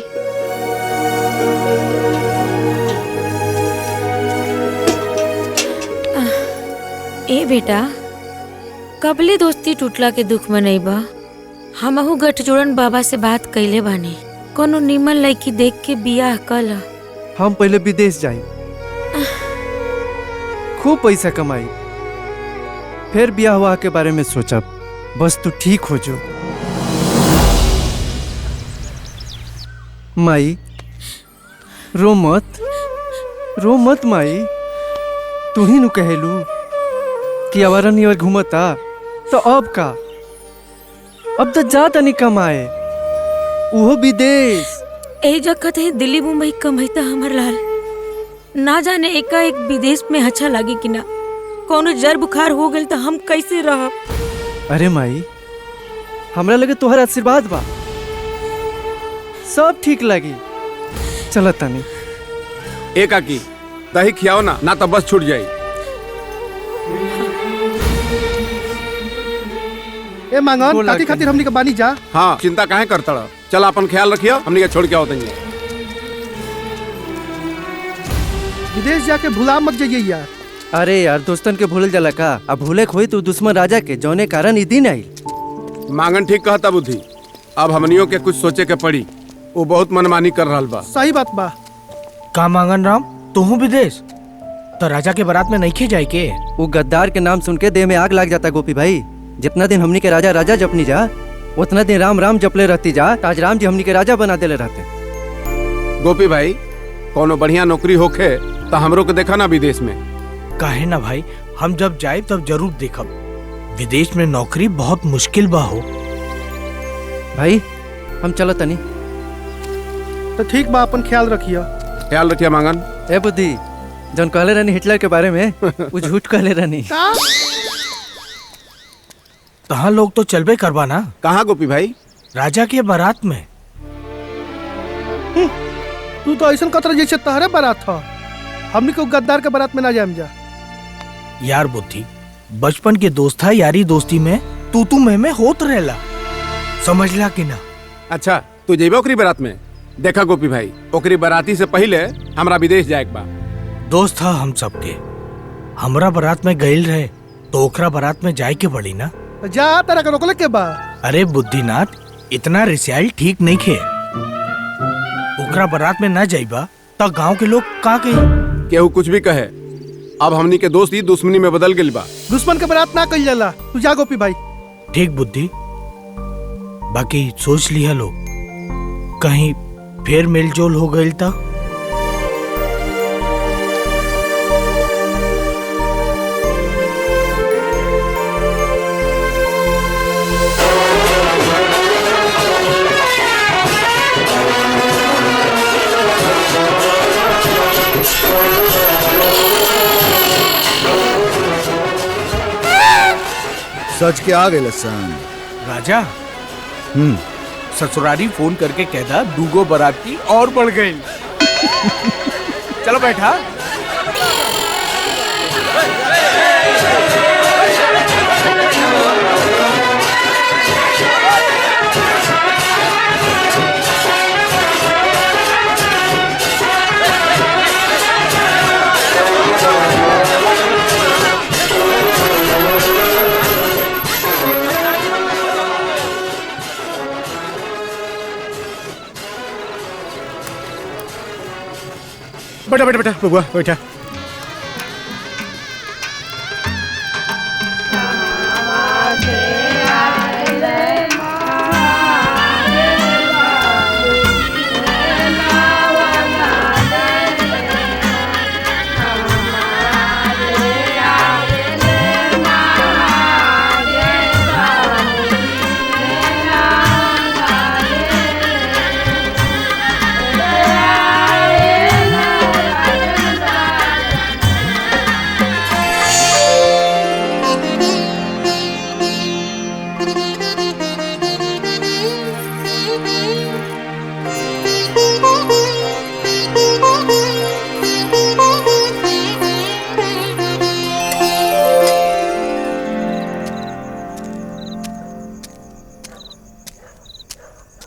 ए बेटा, कबले दोस्ती टूटला के दुख में नहीं बा। हमहू गठजोड़न बाबा से बात कइले बानी, कोनो निमन लड़की देख के बियाह कल। हम पहले विदेश जाई, खूब पैसा कमाई, फिर बियाह हुआ के बारे में सोचब। बस तू ठीक हो जो। माई रो मत माई। तू ही नु कहेलू कि आवारा नियर घूमता, तो अब का? अब तो जाता नहीं कमाए, वो विदेश। ए जगत है दिल्ली मुंबई कमाईता हमर लाल। ना जाने एकाएक विदेश में अच्छा लागे कि ना, कोनो जर बुखार हो गल तो हम कैसे रह? अरे माई, हमरा लगे तोहर आशीर्वाद बा, सब ठीक लगी। चल तानी। एक आकी दही खियाओ ना तो बस छूट जाई। ए मांगन, खाती खातिर हमनी के बानी जा। हाँ, चिंता काहे करता? चल अपन ख्याल रखियो, हमनी के छोड़ के आओ तनी। विदेश जाके भुला मत जाइए यार। अरे यार, दोस्तन के भूल जाला का? अब भूले खोई तो दुश्मन राजा के, जौने कारण ई दिन आई। मांगन ठीक कहता बुद्धि। अब हमनियों के कुछ सोचे के पड़ी, वो बहुत मनमानी कर रहा बा। सही बात बा। का मांगन राम, तू विदेश तो राजा के बारात में नहीं खे जाए के? वो गद्दार के नाम सुन के देह में आग लग जाता गोपी भाई। जितना दिन हमनी के राजा राजा जपनी जा, उतना दिन राम राम जपले रहती जा। आज राम जी हमनी के राजा बना देले रहते। गोपी भाई, कोनो बढ़िया नौकरी होखे तो हमरो के देखा ना विदेश में। काहे ना भाई, हम जब जाए तब जरूर देखब। विदेश में नौकरी बहुत मुश्किल बा हो। भाई हम चलो तनी। तो ठीक बा, अपन ख्याल रखियो। ख्याल रखिए मांगन। ए बुद्धि, जौन कहले रहनी हिटलर के बारे में, वो झूठ कहले रहनी। तहाँ लोग तो चलबे करवा ना। कहाँ गोपी भाई? राजा के बारात में। तू तो ऐसा कतरा जैसे तहरे बारात था। हमनी को गद्दार के बारात में ना जाम जा। यार बुद्धि, बचपन के दोस्त था, यारी दोस्ती में तू में होत रहेला, समझला कि ना? अच्छा, तू जेबे ओकरी बारात में? देखा गोपी भाई, ओकरी बाराती से पहले हमरा विदेश जाए के बा। दोस्त था हम सबके, हमरा बारात में गइल रहे तो ओकरा बारात में जाए के पड़ी ना। जा तेरा के रोकले के बा। अरे बुद्धिनाथ, इतना रिसाइल ठीक नहीं खे। ओकरा बारात में ना जाइबा तो गांव के लोग का कही? केहू कुछ भी कहे, अब हमनी के दोस्ती दुश्मनी में बदल गइल बा। दुश्मन के बारात ना कइल जाला। तू जा गोपी भाई। ठीक बुद्धि, बाकी सोच लिया लो कहीं फिर मेलजोल हो गई था। सच के आ गए लसन राजा ससुरारी फोन करके कहता दूगो बराती और बढ़ गई। चलो बैठा। बैठा बैठा बैठा बबुआ बैठा।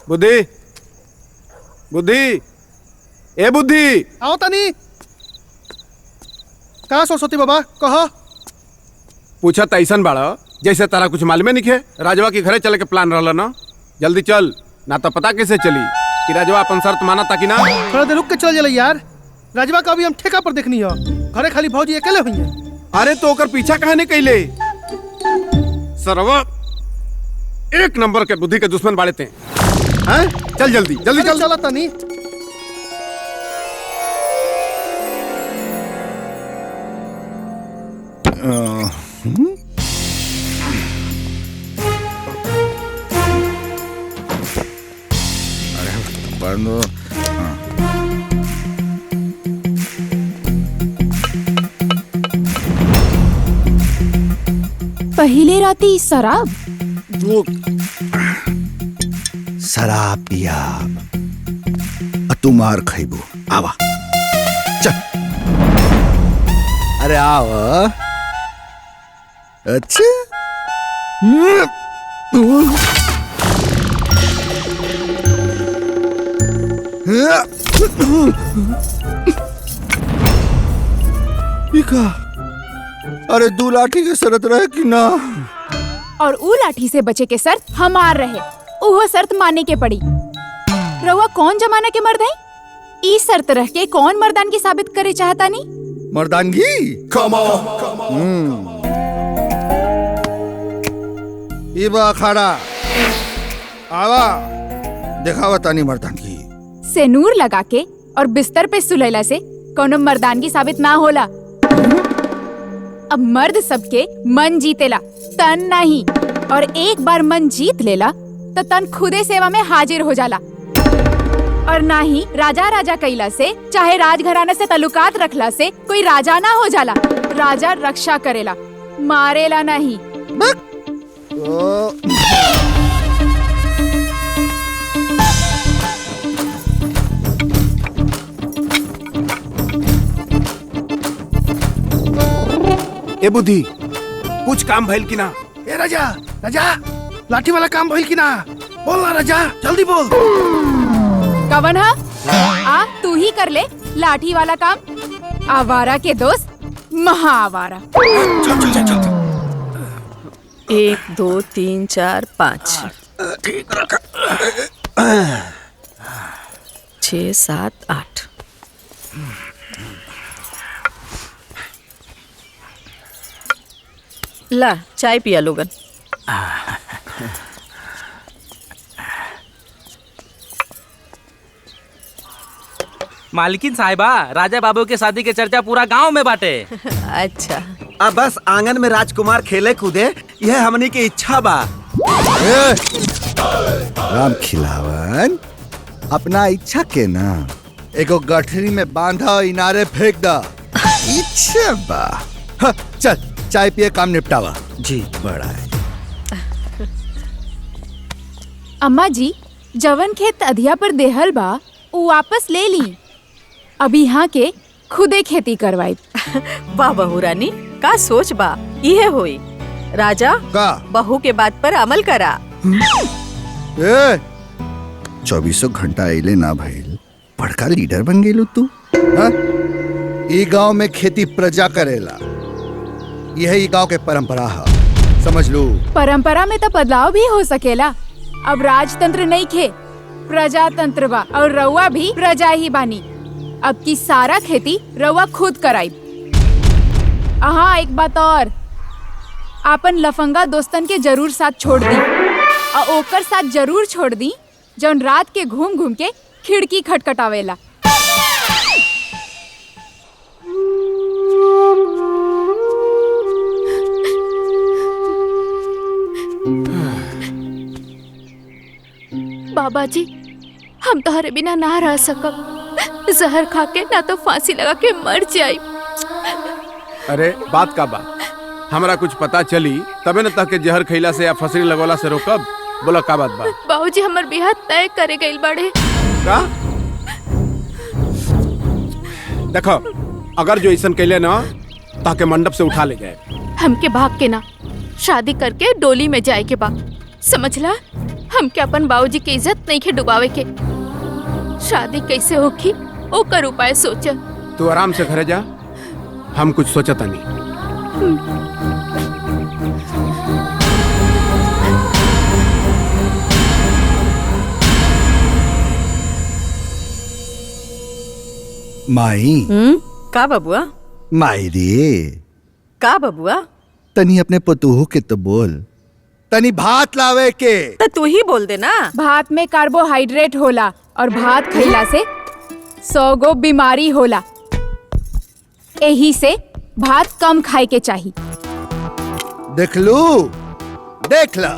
बुद्धि बुद्धि ए बुद्धि आओ तनी। का सरस्वती बाबा कह। पूछा तैसन बाड़ा जैसे तारा कुछ मालूम नहीं है। राजवा के घरे चले के प्लान रहला ना, जल्दी चल ना तो पता कैसे चली कि राजवा अपन शर्त माना ताकि ना। थोड़ा देर रुक के चल जले यार। राजवा का अभी हम ठेका पर देखनी है। घरे खाली भौजी अकेले हुई है। अरे तो ओकर पीछा कहने कैले सरवा एक नंबर के बुद्धि के दुश्मन बाड़े थे। हैं? चल जल्दी जल्दी चल। चला तनी। अरे बंदो पहले राती शराब शराब पिया तू मार खैबू। आवा चल। अरे आवा। अच्छा अरे दू लाठी के शरत रहे कि ना। और ऊ लाठी से बचे के शर्त हमार रहे। उहो शर्त माने के पड़ी। रउआ कौन जमाना के मर्द है? ई शर्त रह के कौन मर्दानगी साबित करे चाहता नी? मर्दानगी इबा खड़ा आवा दिखावा तानी मर्दानगी। सेनूर लगा के और बिस्तर पे सुलैला से कोनो मर्दानगी साबित ना होला। अब मर्द सबके मन जीतेला, तन नहीं। और एक बार मन जीत लेला तो तन खुदे सेवा में हाजिर हो जाला। और ना ही राजा राजा कैला से चाहे राजघराने से ताल्लुकात रखला से कोई राजा ना हो जाला। राजा रक्षा करेला, मारेला नहीं। ए बुद्धि कुछ काम भइल कि ना? ए राजा राजा लाठी वाला काम भइल कि ना? बोल ना राजा जल्दी बोल। कवन हा? आ तू ही कर ले लाठी वाला काम। आवारा के दोस्त महा आवारा। 1 2 3 4 5 ठीक रखा। 6 7 8। ला चाय पिया लोगन। मालकिन साहिबा, राजा बाबू के शादी के चर्चा पूरा गांव में बाटे। अच्छा, अब बस आंगन में राजकुमार खेले कूदे, यह हमनी की इच्छा बा। राम खिलावन, अपना इच्छा के ना एगो गठरी में बांधा और इनारे फेंक दा। इच्छा बा। हाँ, चल चाय पिए काम निपटावा। जी बड़ा है। अम्मा जी, जवन खेत अधिया पर देहल बा उ वापस ले ली। अब यहाँ के खुदे खेती करवाई। वाह बहू रानी, का सोच बा, ये होई। राजा का बहू के बात पर अमल करा। 24 घंटा अइले ना भइल, बड़का लीडर बन गेलू तू। हाँ? ई गांव में खेती प्रजा करेला, यही गांव के परंपरा है, समझ लो। परंपरा में तो बदलाव भी हो सकेला। अब राजतंत्र नहीं खे, प्रजातंत्र बा, और रउआ भी प्रजा ही बानी। अब की सारा खेती रउआ खुद कराई। हाँ, एक बात और, आपन लफंगा दोस्तन के जरूर साथ छोड़ दी, और ओकर साथ जरूर छोड़ दी जौन रात के घूम घूम के खिड़की खटखटावेला। बाबा जी, हम तोहरे बिना ना रह सकब। जहर खा के ना तो फांसी लगा के मर जाई। अरे बात का बात, हमरा कुछ पता चली तबे न तक जहर खैला से या फसरी लगोला से रोकब। बोला का बात बा? बाबूजी हमर बियाह तय करे गइल बाड़े। का? देखो, अगर जो ऐसन कैले ना ताके मंडप से उठा ले जाए। हमके भाग के ना, शादी करके डोली में जाए के बा, समझला? हमके अपन बाबूजी की इज्जत नहीं के डुबावे के। शादी कैसे होगी ओकर उपाय सोच। तू आराम से घरे जा, हम कुछ सोचता नहीं। माई। का बबुआ? माई रे, का बबुआ? तनी अपने पतोह के तो बोल, तनी भात लावे के। तो तू ही बोल दे ना। भात में कार्बोहाइड्रेट होला, और भात खइला से 100 गो बीमारी होला। यही से भात कम खाए के चाहिए। देख लू, देख ला,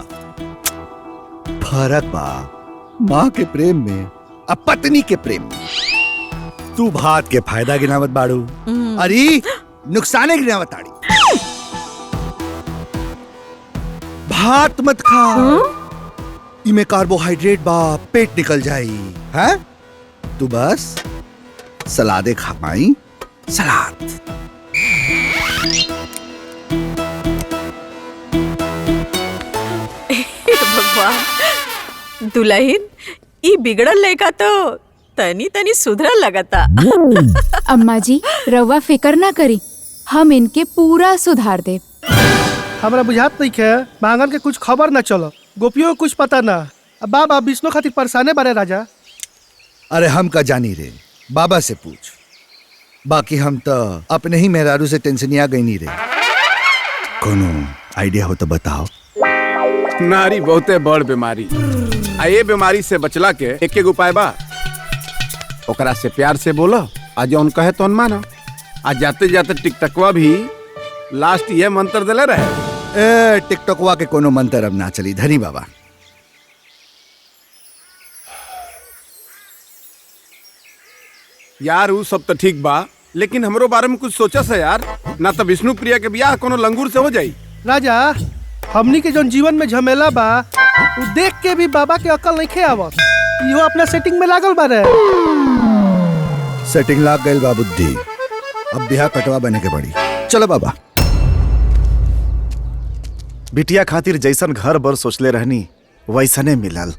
फर्क बा माँ के प्रेम में अब पत्नी के प्रेम में। तू भात के फायदा गिनावत बाड़ू, अरे नुकसाने गिनावत आड़ी। भात मत खा, इमे कार्बोहाइड्रेट बा, पेट निकल जाई। हैं? तू बस सलादे खा माई, सलाद। भगवान, दुल्हन ई बिगड़ल लड़का तो तनी तनी सुधरल लगता। अम्मा जी, रवा फिकर ना करी, हम इनके पूरा सुधार दे। हमरा बुझात नहीं है, मांगन के कुछ खबर न चलो, गोपियों को कुछ पता ना। अब बाबा विष्णु खातिर परेशाने बारे राजा। अरे हम का जानी रे, बाबा से पूछ। बाकी हम तो अपने ही मेहरारू से टेंशनिया गई नहीं रे। कोनो आइडिया हो तो बताओ। नारी बहुते बड़ बीमारी, आ ये बीमारी से बचला के एक एक उपाय बा। ओकरा से प्यार से बोलो, आ जौन कहे तौन मानो। आ जाते जाते टिकटकवा भी लास्ट ये मंत्र दिले रहे। टिकटकवा के कोनो मंत्र अब ना चली, धनी बाबा। यार वो सब तो ठीक बा, लेकिन हमरो बारे में कुछ सोचा से यार। ना तो विष्णु प्रिया के ब्याह कोनो लंगूर से हो जाई। राजा, हमनी के जो जीवन में झमेला बा, वो देख के भी बाबा के अकल नहीं खे आवत। इहो अपना सेटिंग में लागल बारे। सेटिंग लाग गइल बा बुद्धि, अब ब्याह कटवा बने के पड़ी। चलो बाबा। बिटिया खातिर जैसन घर बर सोचले रहनी वैसने मिलल।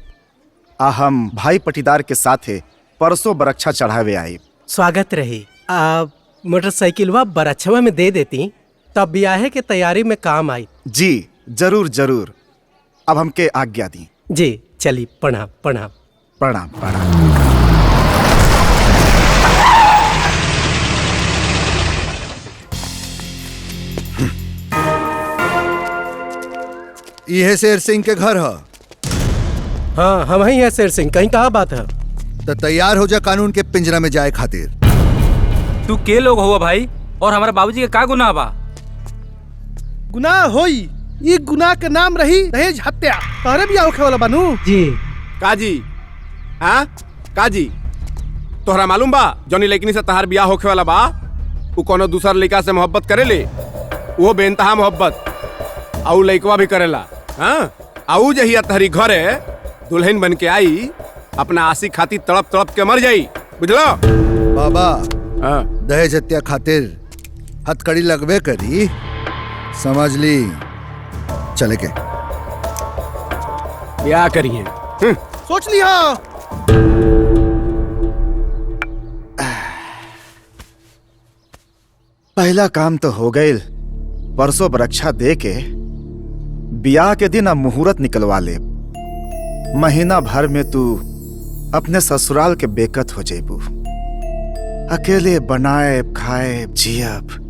आ हम भाई पटीदार के साथे परसों बरक्षा चढ़ावे आई। स्वागत रही। आप मोटरसाइकिलवा बरक्षवा में दे देती, तब ब्याहे के तैयारी में काम आई। जी जरूर जरूर। अब हमके आज्ञा दी। जी चली, प्रणाम प्रणाम प्रणाम प्रणाम। यह शेर सिंह के घर है। हाँ, हम ही है शेर सिंह। कहीं कहाँ बात है? तो तैयार हो जा कानून के पिंजरा में जाए खातिर। तू के लोग हुआ भाई और हमारे बाबूजी के का गुनाह बा? गुनाह होई, ये गुनाह के नाम रही दहेज हत्या। तारे भी होखे वाला बानू जी। काजी हाँ काजी, तोहरा मालूम बा जौनी लड़की से तहार बियाह होखे वाला बा उ कोनो दूसर लड़का से मोहब्बत करेले, वो बेनतहा मोहब्बत। आउ लड़कवा भी करेला। हाँ आउ जहिया तहरी घरे दुल्हन बन के आई, अपना आशिक खातिर तड़प तड़प के मर जाई, बुझलो? बाबा दहेज हत्या खातिर हथकड़ी लगवे करी, समझ ली। चले के क्या करिए? सोच लिया। पहला काम तो हो गए, परसों बरक्षा दे के बियाह के दिन अब मुहूर्त निकलवा ले। महीना भर में तू अपने ससुराल के बेकत हो जेबू, अकेले बनाए खाए जियब।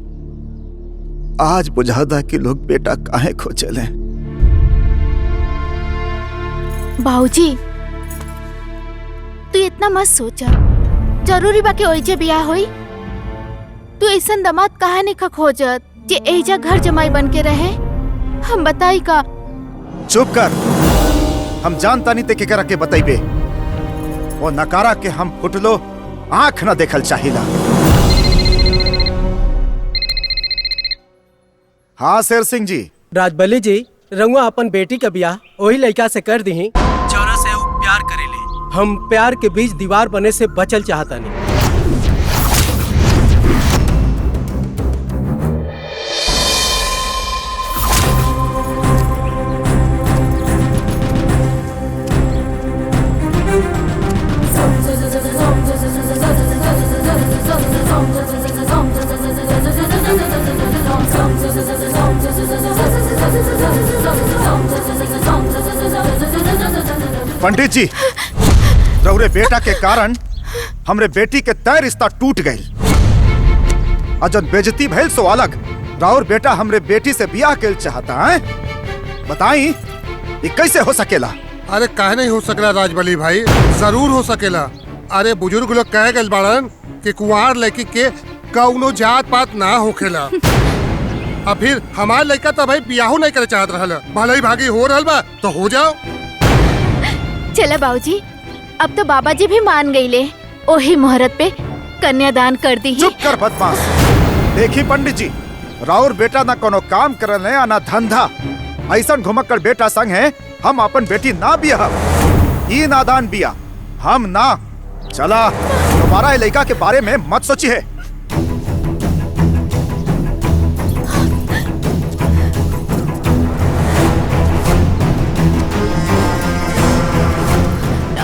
आज बुझादा कि लोग बेटा काहे खोजले। बाबूजी तू इतना मत सोचा, जरूरी बा के ओइजे बियाह होई। तू ऐसन दामाद काहे नहीं खोजत जे एजा घर जमाई बन के रहे? हम बताई का? चुप कर, हम जानता नहीं ते केकरा के बतैबे। वो नकारा के हम फुटलो आंख न देखल चाहिला। हाँ शेर सिंह जी। राजबली जी, रंगवा अपन बेटी का ब्याह वही लड़का से कर दी जौना से वो प्यार करेले। हम प्यार के बीच दीवार बने से बचल चाहता नहीं। पंडित जी, रउरे बेटा के कारण हमरे बेटी के तय रिश्ता टूट गई। अजन बेजती भइल सो अलग। राउर बेटा हमरे बेटी से बियाह के चाहता है, बताई ये कैसे हो सकेला? अरे काहे नहीं हो सकेला राजबली भाई, जरूर हो सकेला। अरे बुजुर्ग लोग कहे गए बाड़न कि कुंवार लड़की के कौनो जात पात ना होखेला। अब फिर हमार लड़का तो भाई बियाहो नहीं करे चाहत रहल, भले ही भागी हो रहल बा तो हो जाओ। चला बाबूजी, अब तो बाबा जी भी मान गईले, ओही मुहूर्त पे कन्यादान कर दी। चुप कर बदमाश। देखी पंडित जी, राउर बेटा ना कोनो काम करल है ना धंधा। ऐसा घुमक्कड़ बेटा संग है हम अपन बेटी ना बिया, ई नादान बिया हम ना। चला दोबारा ये लड़का के बारे में मत सोची है।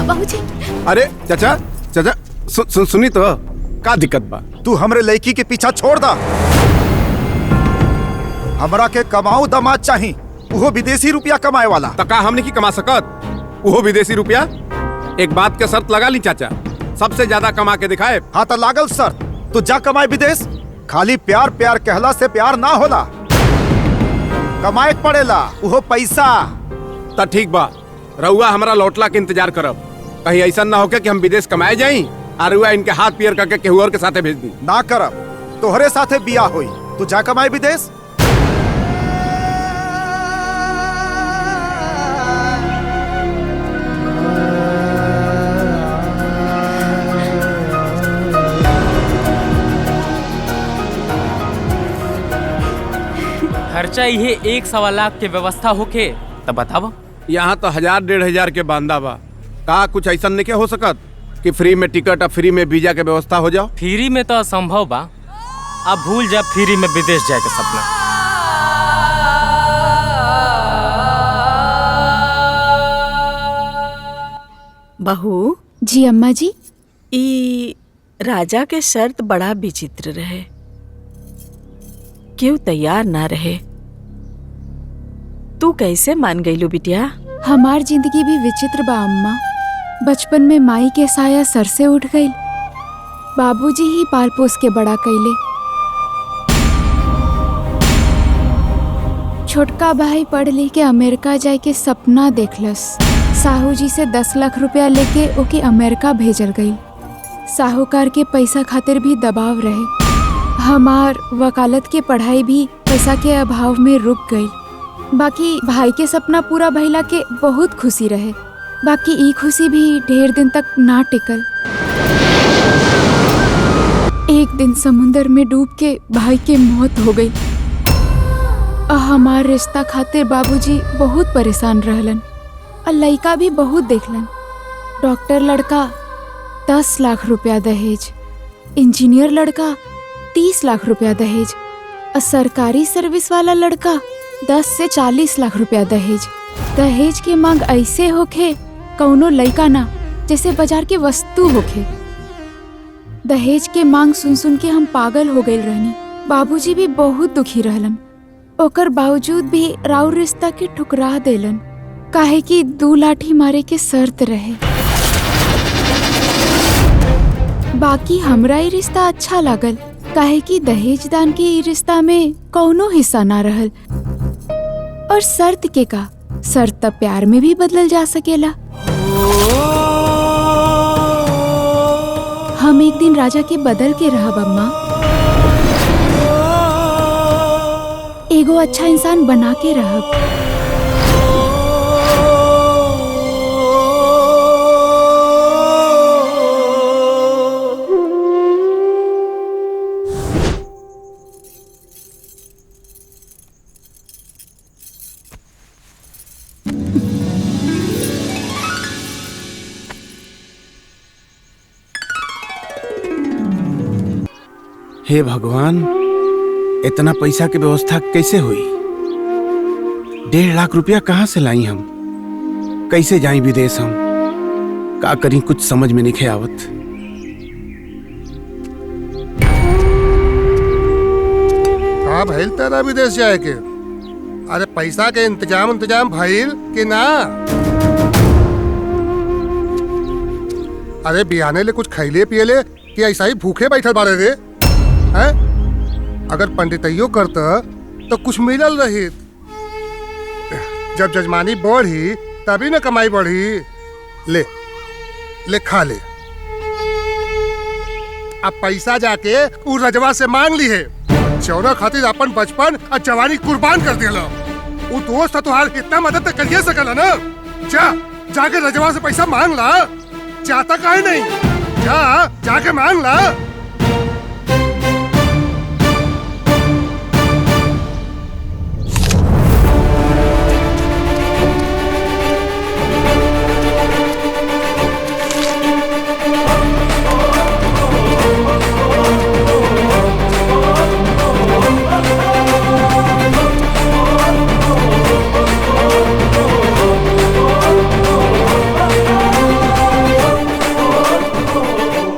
बाबूजी। अरे चाचा चाचा सुनी तो का दिक्कत बा? तू हमरे लड़की के पीछा छोड़ दा। हमरा के कमाऊ दामाद चाहिए, वो विदेशी रुपया कमाए वाला। तो का हमने की कमा सकत वो विदेशी रुपया? एक बात के शर्त लगा ली चाचा, सबसे ज्यादा कमा के दिखाए। हाँ तो लागल शर्त, तू जा कमाए विदेश। खाली प्यार प्यार कहला से प्यार ना होला, कमाए पड़ेला वो पैसा। तो ठीक बा, रउआ हमारा लौटला के इंतजार करब। कहीं ऐसा ना होके कि हम विदेश कमाए जाई और रउआ इनके हाथ पियर करके केहू और के साथे भेज दी। ना करब, तोहरे साथे बिया होई, तू जा कमाए विदेश। खर्चा ये 1.25 लाख के व्यवस्था होके तब बताओ। यहाँ तो 1000-1500 के बांधा बा। का कुछ ऐसा नहीं हो सकत कि फ्री में टिकट और फ्री में वीजा के व्यवस्था हो जाओ? फ्री में तो असंभव बा। अब भूल जा फ्री में विदेश जाए के सपना। बहू जी अम्मा जी। ई राजा के शर्त बड़ा विचित्र रहे, क्यों तैयार ना रहे। तू कैसे मान गईलू बिटिया? हमार जिंदगी भी विचित्र बा अम्मा। बचपन में माई के साया सर से उठ गई, बाबूजी ही पाल पोस के बड़ा कैले। छोटका भाई पढ़ लिख के अमेरिका जाए के सपना देखलस, साहू जी से 10 लाख रुपया लेके ओके अमेरिका भेजल गई। साहूकार के पैसा खातिर भी दबाव रहे। हमार वकालत के पढ़ाई भी पैसा के अभाव में रुक गई। बाकी भाई के सपना पूरा भइला के बहुत खुशी रहे। बाकी ई खुशी भी ढेर दिन तक ना टिकल। एक दिन समुंदर में डूब के भाई के मौत हो गई। हमार रिश्ता खातिर बाबूजी बहुत परेशान रहलन और लड़का भी बहुत देखलन। डॉक्टर लड़का 10 लाख रुपया दहेज, इंजीनियर लड़का 30 लाख रुपया दहेज और सरकारी सर्विस वाला लड़का 10 से 40 लाख रुपया दहेज। दहेज के मांग ऐसे होखे कौनो लड़का ना जैसे बाजार के वस्तु होखे। दहेज के मांग सुन सुन के हम पागल हो गए रहनी। बाबूजी भी बहुत दुखी रहलन। ओकर बावजूद भी राउर रिश्ता के ठुकरा देलन, काहे कि 2 लाठी मारे के शर्त रहे। बाकी हमरा ये रिश्ता अच्छा लागल, काहे कि दहेज दान के ई रिश्ता में कौनो हिस्सा ना रहल। और शर्त के का, शर्त तब प्यार में भी बदलल जा सकेला। हम एक दिन राजा के बदल के रहब अम्मा, एगो अच्छा इंसान बना के रहब। हे भगवान, इतना पैसा की व्यवस्था कैसे हुई? 1.5 लाख रुपया कहाँ से लाई हम? कैसे जाई विदेश हम? का करी कुछ समझ में नहीं आवत। हाँ भइल तेरा विदेश जाए के? अरे पैसा के इंतजाम भइल कि ना? अरे बिहाने ले कुछ खैले पियले कि ऐसा ही भूखे बैठल बाड़े रे? हैं? अगर पंडितइयो करता तो कुछ मिलल रही। जब जजमानी बढ़ी तभी न कमाई बढ़ी। ले ले खा ले। अब पैसा जाके उ रजवा से मांग ली है। चौरा खातिर अपन बचपन और जवानी कुर्बान कर दिया। वो दोस्त तुहार इतना मदद तो करिए सकला ना। जाके रजवा से पैसा मांग ला। चाहता काहे नहीं? जाके मांग ला।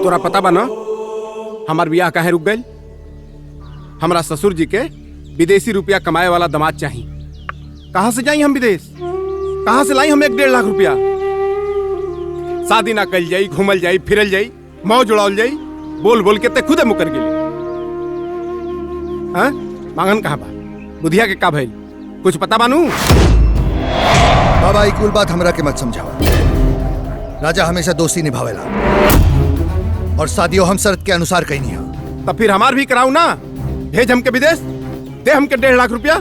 तोरा पता बा ना हमार बियाह काहे रुक गइल? हमरा ससुर जी के विदेशी रुपया कमाए वाला दामाद चाहिए। कहाँ से जाई हम विदेश? कहाँ से लाई हम 1.5 लाख रुपया? शादी ना कल जाई, घूमल जाई, फिरल जाई, मौज उड़ावल जाई। बोल बोल के ते खुदे मुकर गेली। हाँ? मांगन कहाँ बा? बुधिया के का भइल? कुछ पता बानू? बाबा, कुल बात हमरा के मत समझाओ। राजा हमेशा दोस्ती निभावेला और शादियों हम शर्त के अनुसार कहीं नहीं। तब फिर हमार भी कराऊ ना। भेज हमके विदेश, दे हमके 1.5 लाख रुपया।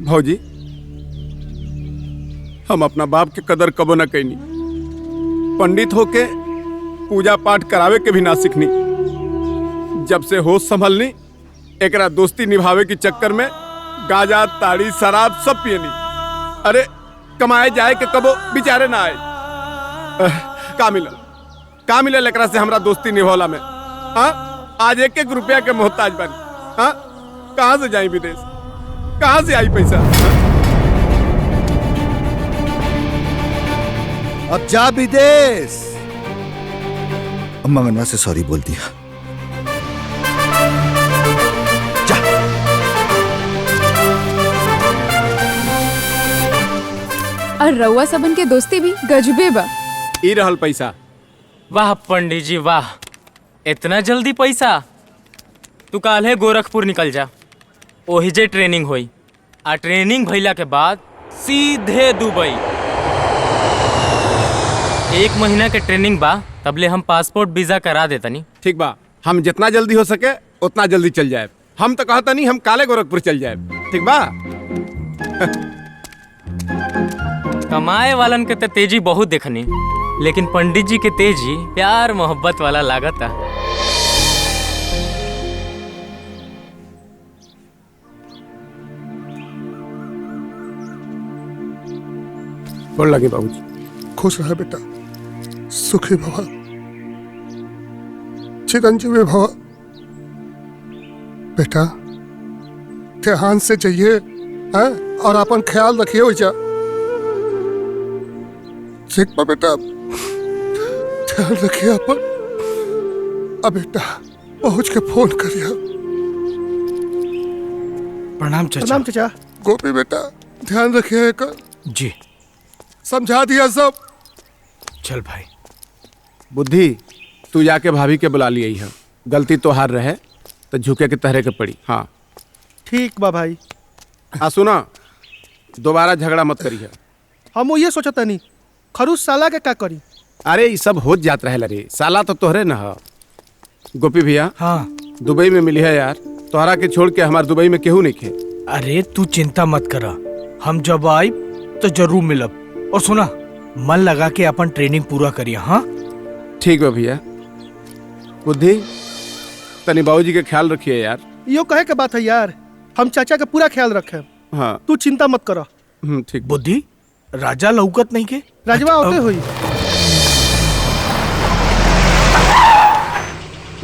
भौजी, हम अपना बाप के कदर कबो न कैनी। पंडित होके पूजा पाठ करावे के भी ना सीखनी। जब से होश संभलनी, एकरा दोस्ती निभावे के चक्कर में गाजा, ताड़ी, शराब सब पियनी। अरे कमाए जाए के कबो बिचारे ना आए। का मिलल एकरा से हमरा दोस्ती निभौला में? हाँ? आज 1-1 रुपया के मोहताज बनी। हाँ? कहाँ से जाई विदेश? कहाँ से आई पैसा? अब जा विदेश। अम्मा मनवा से सॉरी बोल दिया। और रउआ सबन के दोस्ती भी गजबे बा। ई रहल पैसा। वाह पंडित जी वाह, इतना जल्दी पैसा? तू काल्हे गोरखपुर निकल जा, ओही जे ट्रेनिंग होई, आ ट्रेनिंग भइला के बाद सीधे दुबई। 1 महीना के ट्रेनिंग बा, तबले हम पासपोर्ट वीजा करा देतनी। ठीक बा, हम जितना जल्दी हो सके उतना जल्दी चल जाए। हम तो कहता नहीं, हम काले गोरखपुर चल जाए। ठीक बा। कमाए वालन के तो तेजी बहुत देखनी, लेकिन पंडित जी के तेजी प्यार मोहब्बत वाला लागता। बोल लगे बाबूजी। खुश रह बेटा, सुखी भवा, चिरंजीवी भवा। बेटा ध्यान से जाइए, हैं? और अपन ख्याल रखिए। हो जा ठीक बा बेटा, ध्यान रखिए अपन। अब बेटा पहुंच के फोन करिए। प्रणाम चाचा। प्रणाम चाचा। गोपी बेटा ध्यान रखिए का। जी समझा दिया सब। चल भाई। बुद्धि तू जाके भाभी के बुला लिया है, गलती तो हार रहे तो झुके के तहरे के पड़ी। हाँ ठीक बा भाई। सुना, दोबारा झगड़ा मत करिए। हम ये सोचता नहीं खरूस साला के का करी। अरे ये सब हो जात रहे रे, साला तो तोहरे न है। गोपी भैया। हाँ दुबई में मिली है यार, तोहरा के छोड़ के हमारे दुबई में केहू नहीं खे। अरे तू चिंता मत करा, हम जब आई तो जरूर मिलब। और सुना, मन लगा के अपन ट्रेनिंग पूरा करिए। हाँ ठीक है भैया। बुद्धि तनी बाबूजी के ख्याल रखिए यार। यो कहे के बात है यार, हम चाचा का पूरा ख्याल रखे। हाँ तू चिंता मत करो। ठीक। बुद्धि राजा लौकत नहीं के? राजवा होते हुई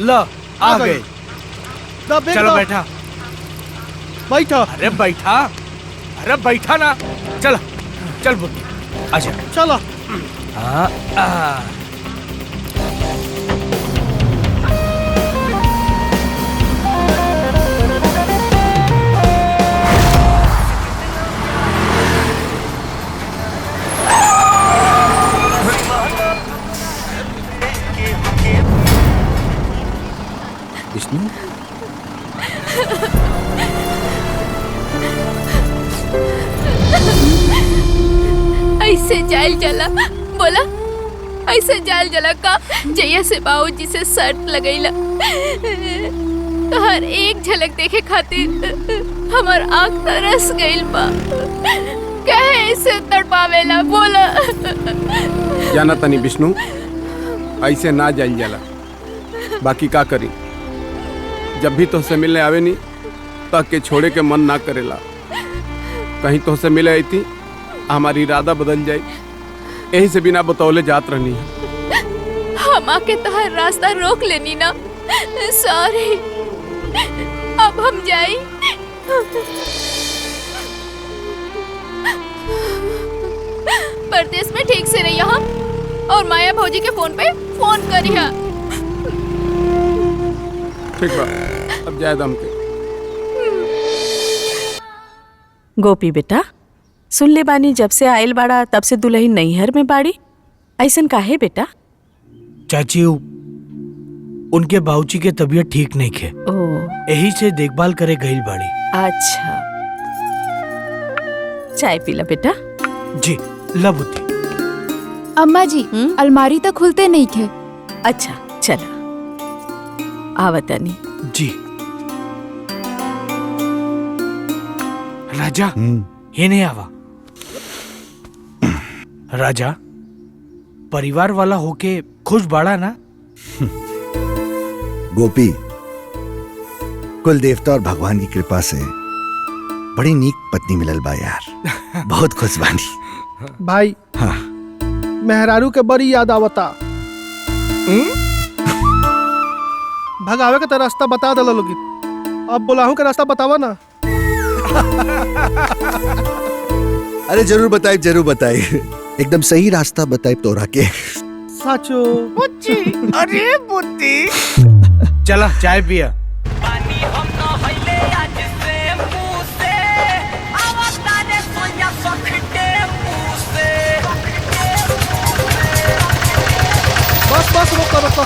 ला आ गए। चलो बैठा। बैठा। अरे बैठा, अरे बैठा ना। चल चल बुद्धि आजा। चलो। विष्णु ऐसे जाल जला बोला, ऐसे जाल जला का जैया से बाबूजी से शर्त लगैला। तो हर एक झलक देखे खातिर हमार आँख तरस गइल बा। कहे ऐसे तड़पावेला बोला। जाना तनी विष्णु, ऐसे ना जाइल जाला, बाकी का करी। जब भी तुझसे मिलने आवे नहीं तक के छोड़े के मन ना करेला। कहीं तुझसे मिले आई थी हमारी इरादा बदल जाए, यही से बिना बतौले जात रहनी। हम आके तोहर रास्ता रोक लेनी ना, सॉरी। अब हम जाई। परदेश में ठीक से रहिया और माया भौजी के फोन पे फोन करिया। ठीक बा, अब जाए दम के। गोपी बेटा, सुन ले बानी जब से आयल बाड़ा तब से दुल्हन नैहर में बाड़ी, ऐसन काहे बेटा? चाची उनके बाबूजी के तबीयत ठीक नहीं खे, यही से देखभाल करे गइल बाड़ी। अच्छा, चाय पीला बेटा। जी ला बुद्धि। अम्मा जी अलमारी तो खुलते नहीं थे। अच्छा चला आवतानी। जी राजा ये नहीं आवा। राजा परिवार वाला होके खुश बाड़ा ना? गोपी, कुल देवता और भगवान की कृपा से बड़ी नीक पत्नी मिलल बा यार। बहुत खुश बानी भाई। हाँ। मेहरारू के बड़ी याद आवता। भगावे का तो रास्ता बता दलो लोगी, अब बुलाहू का रास्ता बतावा ना। अरे जरूर बताई, जरूर बताई, एकदम सही रास्ता बताई तोरा के। साचो बुच्ची। अरे बुद्धि चला चाय पिया। बस बस रोका रोका।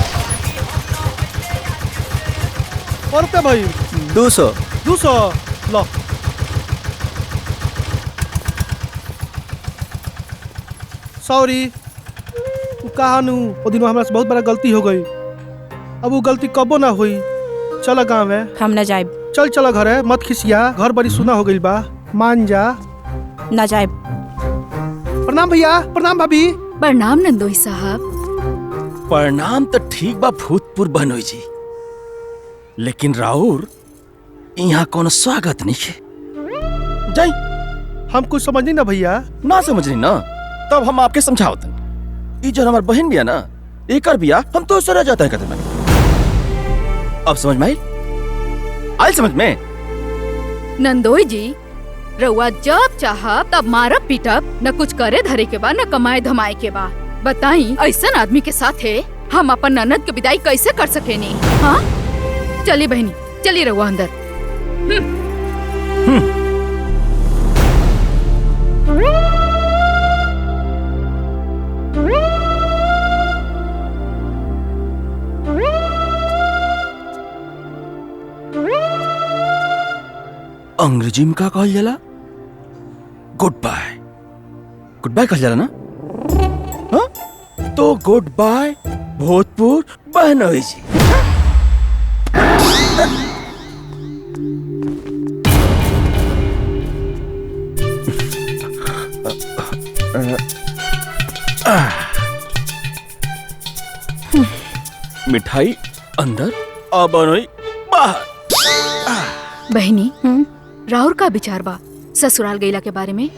और रुपया भाई 200 200 लो। सॉरी कहा नू वो दिन हमरा से बहुत बड़ा गलती हो गई। अब वो गलती कबो ना हुई। चला गाँव है, हम न जाए। चल चला घर है, मत खिसिया, घर बड़ी सुना हो गई बा, मान जा। न जाए। प्रणाम भैया, प्रणाम भाभी। प्रणाम नंदोई साहब। प्रणाम तो ठीक बा भूतपूर्व बहनोई जी, लेकिन राउर यहाँ कौन स्वागत नहीं है। जाई। हम कुछ समझ नहीं ना भैया। ना समझनी ना, तब हम आपके समझावत। ये जो हमार बहन बिया ना, एकर बिया हम तो सरा जाता है कहते में। अब समझ में आई समझ में। नंदोई जी, रउआ जब चाहब तब मारब पीटब, न कुछ करे धरे के बा न कमाए धमाए के बा। बताई ऐसन आदमी के साथ है हम अपन ननद के विदाई कैसे कर सकेनी? हाँ चली बहनी, चली रउआ अंदर। अंग्रेजी में का कहल जाला? Good by. गुड बाय कहल जाला ना? हाँ? तो गुड बाय भोजपुर बहनोई जी। मिठाई अंदर और बनोई बाहर। बहनी, राउर का विचार बा ससुराल गईला के बारे में?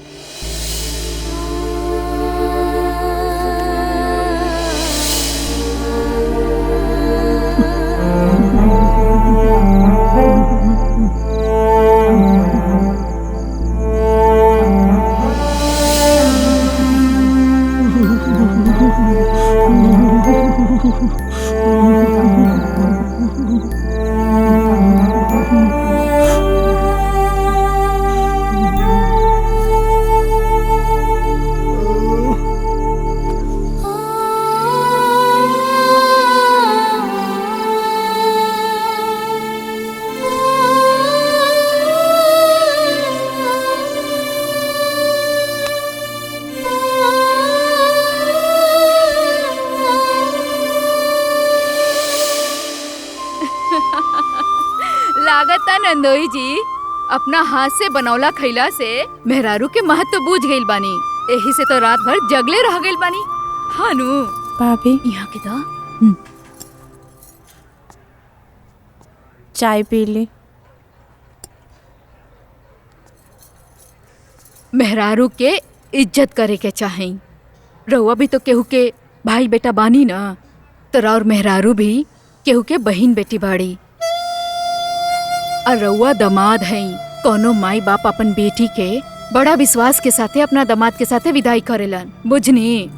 लागता नंदोई जी अपना हाथ से बनौला खैला से मेहरारू के महत्व बूझ गइल बानी, यही से तो रात भर जगले रह गइल बानी। हानू भाभी यहाँ के तो चाय पी ली। मेहरारू के इज्जत करे के चाहे। रउआ भी तो केहू के भाई बेटा बानी ना, तो और मेहरारू भी केहू के बहिन बेटी बाड़ी। और रउआ दमाद हैं। कोनो माई बाप अपन बेटी के बड़ा विश्वास के साथे अपना दमाद के साथे विदाई करेलन, बुझनी?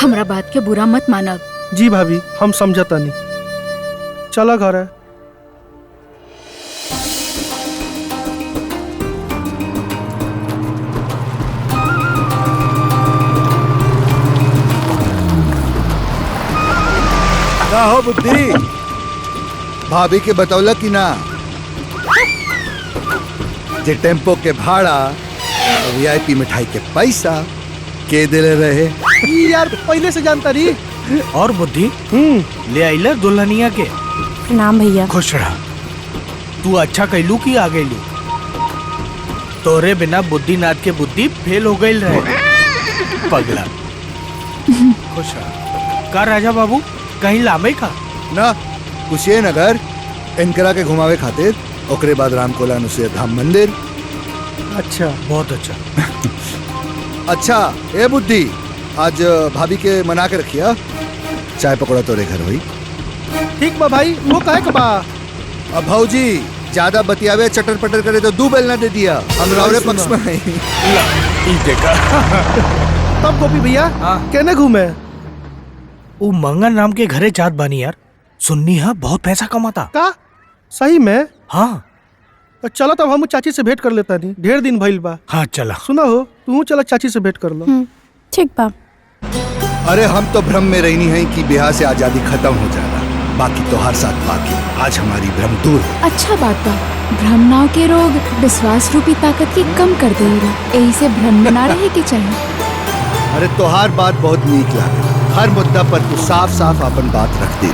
हमरा बात के बुरा मत मानब। जी भाभी, हम समझता नहीं। चला घर है। का हो बुद्धि, भाभी के बतौला कि ना जे टेम्पो के भाड़ा वीआईपी मिठाई के पैसा के दिले रहे? यार पहले से जानता रही। और बुद्धि ले आइला दुल्हनिया के। नाम भैया। खुश रहा। तू अच्छा कहलू कि आ गइलू। तोरे बिना बुद्धिनाथ के बुद्धि फेल हो गई रहे पगला। खुश रहा। का राजा बाबू कहीं लामे का ना कुशेनगर इनकरा के घुमावे खातिर, ओकरे बाद रामकोला नुसिया धाम मंदिर। अच्छा, बहुत अच्छा। अच्छा ए बुद्धि, आज भाभी के मना के रखिया, चाय पकौड़ा तोरे घर हुई। ठीक बा भाई, वो काहे का बा? अब भौजी ज्यादा बतियावे चटर पटर करे तो 2 बेल ना दे दिया, हम रावरे पक्ष में हैं। तब गोपी भैया कहने घूमे? वो मंगन राम के घरे जात बानी यार, सुननी है बहुत पैसा कमाता। का सही में? हाँ। तो चलो तब हम चाची से भेंट कर लेता नहीं, ढेर दिन भइल बा। हाँ चला। सुना हो, तू चला चाची से भेंट कर लो। ठीक बा। अरे हम तो भ्रम में रहनी है कि बिहार से आजादी खत्म हो जाना, बाकी तोहार साथ बाकी आज हमारी भ्रम दूर हो। अच्छा बात बा, भ्रमनाव के रोग विश्वास रूपी ताकत के कम कर देला, यही से भ्रम बना रहे के चाहिए। अरे तोहार बात बहुत नीक लागे, हर मुद्दा पर तू साफ साफ अपन बात रख दे।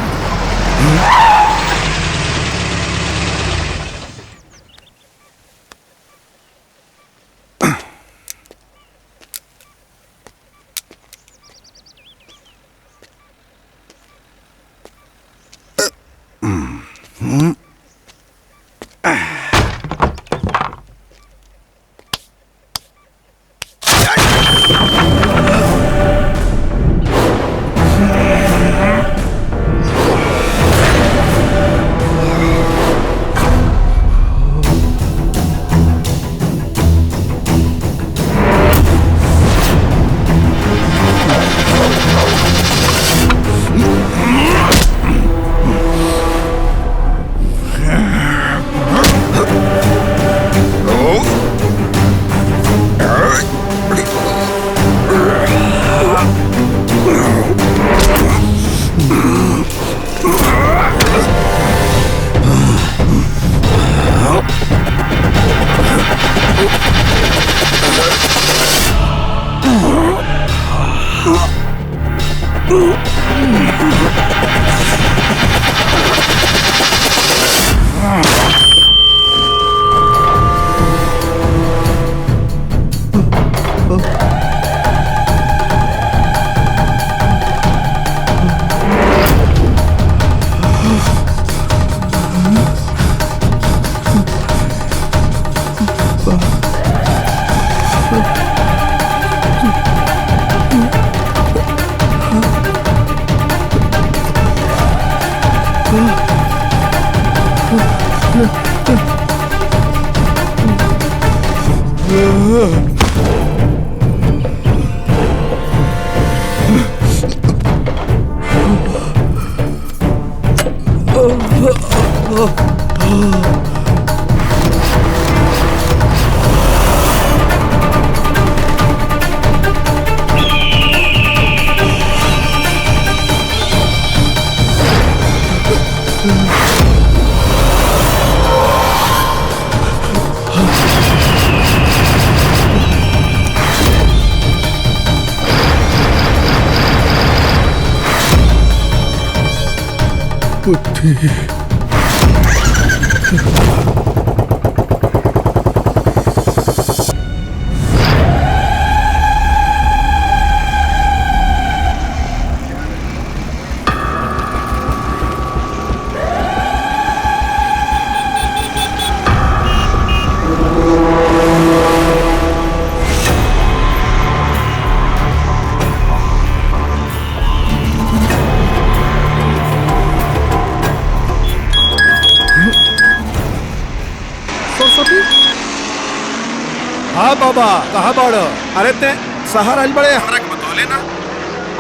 कहाँ बाड़ो? अरे ते शहर आइल बड़े हमरा के बतौले ना।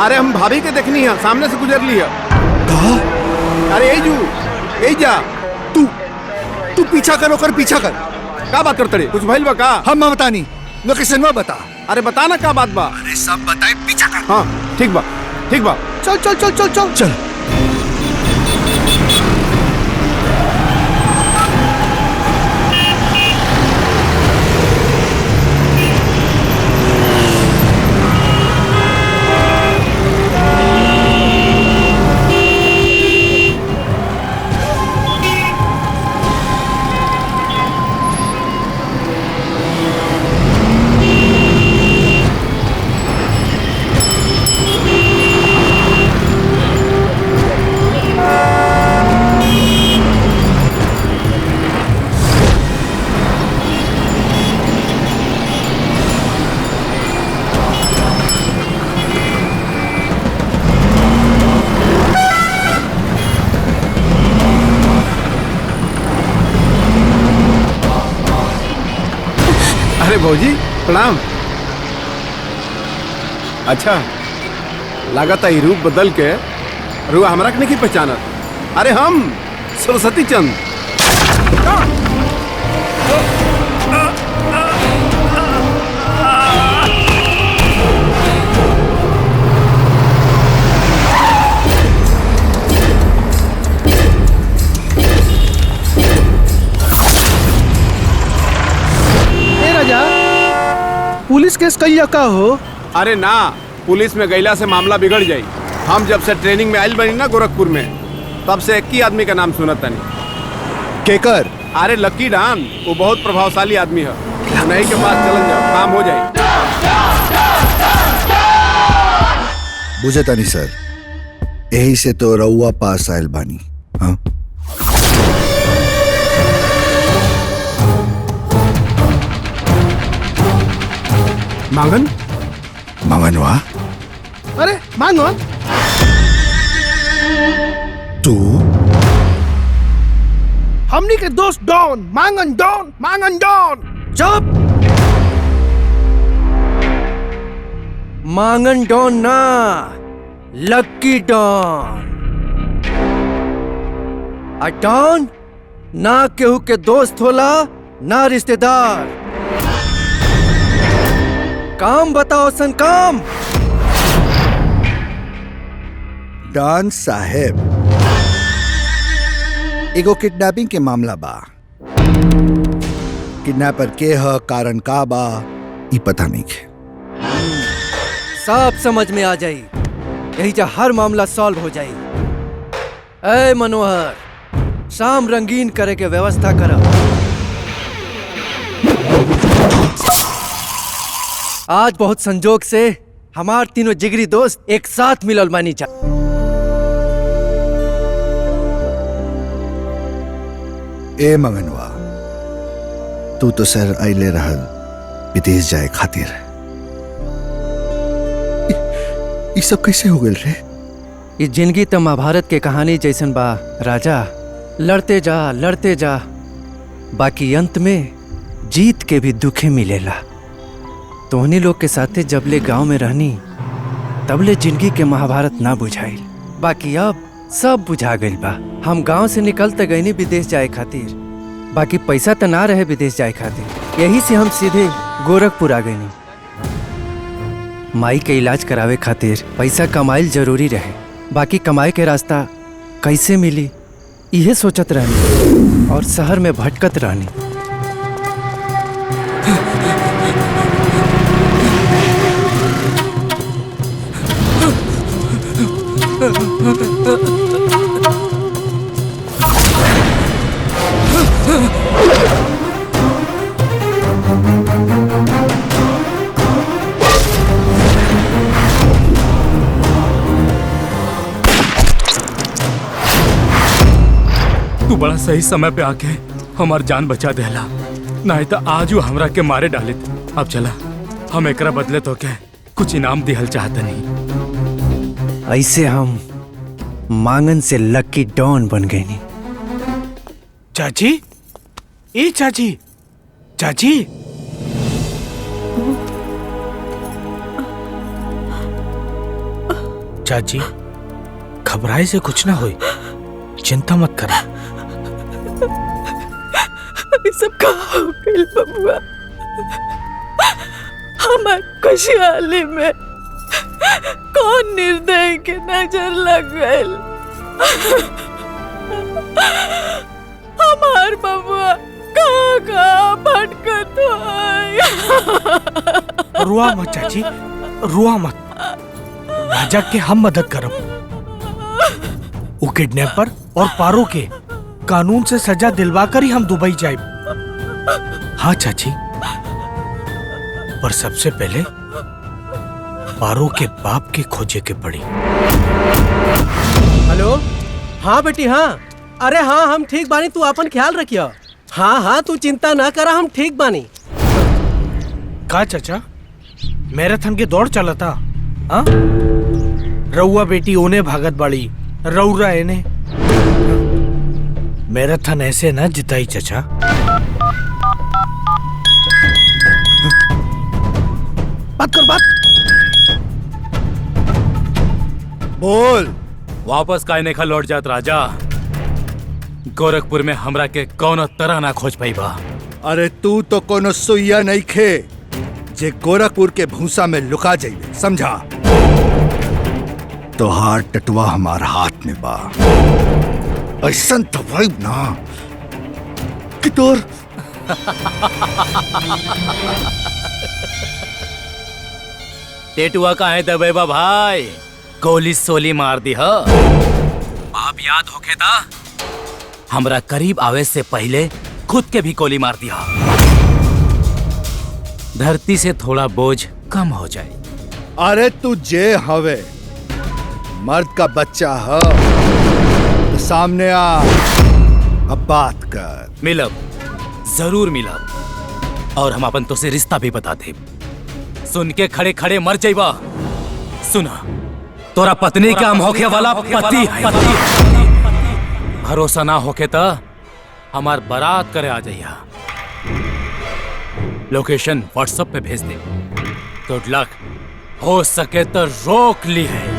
अरे हम भाभी के देखनी है, सामने से गुजर लिया। अरे यही जा। तू पीछा कर, ओकर पीछा कर। का बात करते रे? कुछ भइल बा का? हम बतानी, लोकेशन में बता। अरे बता ना का बात बा। अरे सब बताए, पीछा कर। हाँ ठीक बा, ठीक बा। चल चल चल चल चल चल। अरे भौजी प्रणाम। अच्छा लागत है रूप बदल के रुआ हमरा के नहीं पहचानत। अरे हम सरस्वती चंद। पुलिस केस कहिया का हो? अरे ना, पुलिस में गैला से मामला बिगड़ जाई। हम जब से ट्रेनिंग में आइल बनी ना गोरखपुर में, तब से एक ही आदमी का नाम सुनत तनी। केकर? अरे लकी डान, वो बहुत प्रभावशाली आदमी है। नहीं के पास चलन जाओ, काम हो जाए। बुझे तनी सर, यही से तो रउआ पास आयल बानी। हाँ? मांगन? मांगनवा? अरे मांगन? तू? हमनी के दोस्त डॉन, मांगन डॉन, मांगन डॉन। चुप! मांगन डॉन ना, लक्की डॉन। आ डॉन ना केहू के दोस्त होला ना रिश्तेदार। काम बताओ सन काम। डॉन साहेब, एगो किडनैपिंग के मामला बा। किडनैपर के ह, कारण का बा, ई पता नहीं है। सब समझ में आ जाई, यही जा हर मामला सॉल्व हो जाई। ए मनोहर, शाम रंगीन करे के व्यवस्था करा। आज बहुत संजोग से हमार तीनों जिगरी दोस्त एक साथ मिलल बानी जा। ए मंगनवा, तू तो सर आइले रहल विदेश जाए खातिर। ये सब कैसे हो गए रे? ये जिंदगी तो महाभारत के कहानी जैसन बा राजा। लड़ते जा, बाकी अंत में जीत के भी दुखे मिलेला। तोहनी लोग के साथे जबले गांव में रहनी, तबले जिंदगी के महाभारत ना बुझाइल। बाकी अब सब बुझा गइल बा। हम गांव से निकलते गईनी विदेश जाए खातिर, बाकी पैसा तो ना रहे विदेश जाए खातिर। यही से हम सीधे गोरखपुर आ गईनी। माई के इलाज करावे खातिर पैसा कमाइल जरूरी रहे, बाकी कमाए के रास्ता कैसे मिली इहे सोचत रहनी और शहर में भटकत रहनी। तू बड़ा सही समय पे आके हमार जान बचा देला, नहीं तो आज वो हमरा के मारे डालित। अब चला, हम एकरा बदले तो के कुछ इनाम दिहल चाहत नहीं। ऐसे हम मांगन से लकी डॉन बन गए नी। चाची, ए चाची, चाची। चाची, घबराए से कुछ ना होई, चिंता मत करा। सब कहाँ हो गइल बबुआ? हमार खुशहाली में कौन निर्दय के नजर लग गइल? हमार बबुआ कहाँ भटकत होई। रुआ मत चाची, रुआ मत। राजा के हम मदद करब। वो किडनैपर और पारो के कानून से सजा दिलवा कर ही हम दुबई जाए। हाँ चाची, पर सबसे पहले पारो के बाप के खोजे के पड़ी। हेलो, हाँ बेटी, हाँ। अरे हाँ, हम ठीक बानी, तू अपन ख्याल रखियो। हाँ, तू चिंता ना करा, हम ठीक बानी। का चाचा, मैराथन के दौड़ चला था? हाँ, रउआ बेटी ओने भागत बाड़ी, रउरा एने। मैराथन ऐसे ना जिताई चाचा। बात कर, बात बोल। वापस काहे नहीं खा लौट जात राजा? गोरखपुर में हमरा के कौनो तरह ना खोज पाई बा। अरे तू तो कोनो सुइया नहीं खे जे गोरखपुर के भूसा में लुका जाइए, समझा? तो हाथ टटुआ हमार हाथ में बा। ऐसा दवाई ना कि तोर टेटुआ काहे दबेबा भाई? गोली सोली मार दी हो। आप याद होके था हमरा करीब आवे से पहले खुद के भी गोली मार दिया। धरती से थोड़ा बोझ कम हो जाए। अरे तू जे हवे मर्द का बच्चा है तो सामने आ, अब बात कर। मिलब, जरूर मिलब, और हम अपन तो से रिश्ता भी बता दे। सुन के खड़े खड़े मर जाइबा। सुना, तोरा पत्नी का हम होके वाला पति है। भरोसा ना होके तो हमार बारात करे आ जाइया। लोकेशन व्हाट्सएप पे भेज दे। गुड लक, हो सके तो रोक ली है।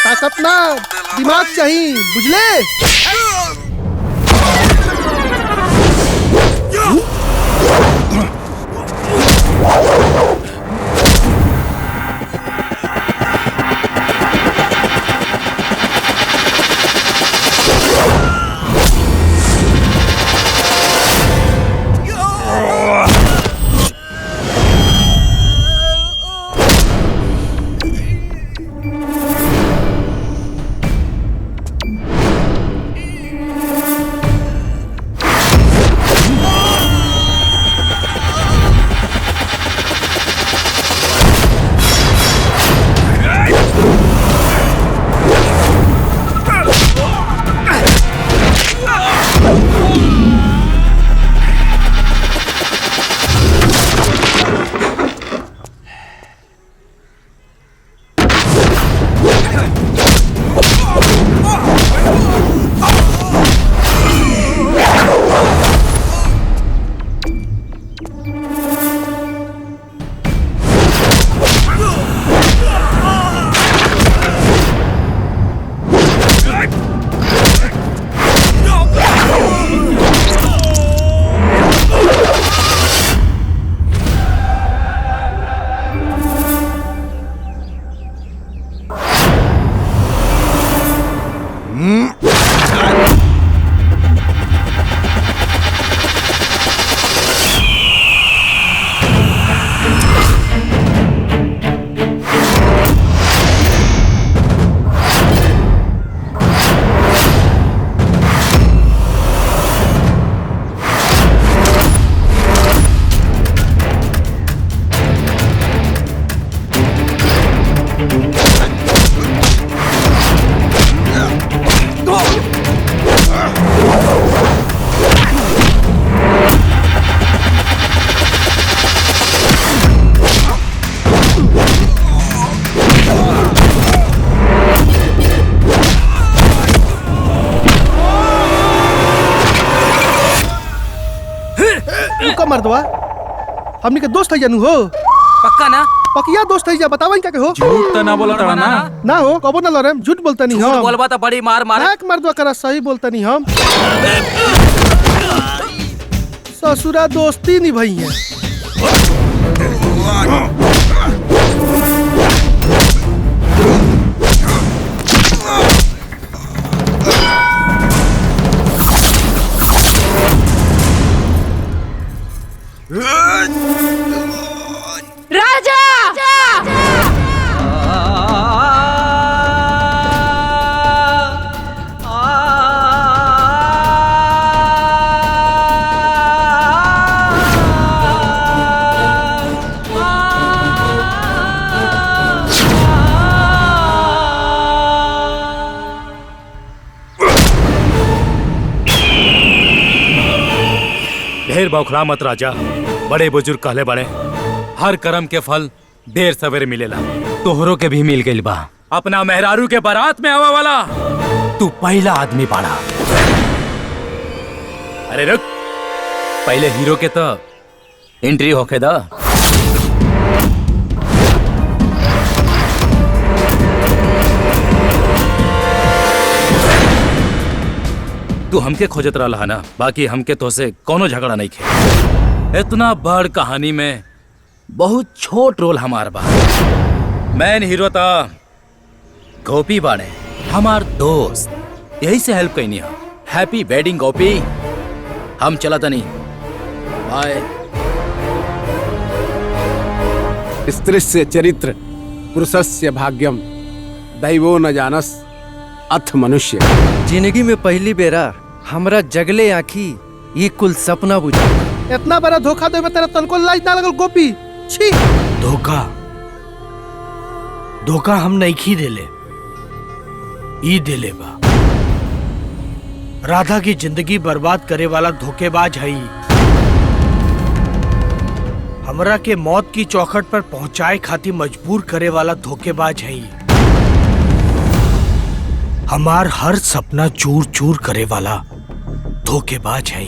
ताकत ना, दिमाग चाहिए, बुझले? रुका मर्दवा, हमनी के दोस्त है जानू हो। पक्का ना? पकिया दोस्त है जा, बतावा इनका के हो। झूठ तो ना बोला था ना? ना हो, कबो ना लड़े, झूठ बोलता नहीं हम। झूठ बोलबा तो बड़ी मार मार। नाक मर्दवा करा, सही बोलता नहीं हम। ससुरा दोस्ती निभाई है। राजा! ढेर बौखला मत राजा। बड़े बुजुर्ग कहले बड़े, हर कर्म के फल देर सवेरे मिलेला। तोहरों के भी मिल गइल बा। अपना मेहरारू के बारात में आवा वाला तू पहला आदमी बाड़ा। अरे रुक, पहले हीरो के तो एंट्री होके दा। तू हमके खोजत रहा ना, बाकी हमके तो से कोनो झगड़ा नहीं खे। इतना बड़ कहानी में बहुत छोट रोल हमार बा। मैन हीरो था गोपी बाड़े, हमार दोस्त। यही से हेल्प कईनी है। हैप्पी वेडिंग गोपी। हम चला था नहीं, बाय। स्त्रीस्य चरित्र पुरुषस्य भाग्यम दैवो न जानस अथ मनुष्य। जिंदगी में पहली बेरा हमरा जगले आँखी ये कुल सपना बुझा। इतना बड़ा धोखा दे में तेरा तनको लाज ना लगल गोपी। छी। धोखा हम नहीं देले, ई देले बा। राधा की जिंदगी बर्बाद करे वाला धोखेबाज है। हमरा के मौत की चौखट पर पहुंचाए खातिर मजबूर करे वाला धोखेबाज है। हमार हर सपना चूर चूर करे वाला धोखेबाज है।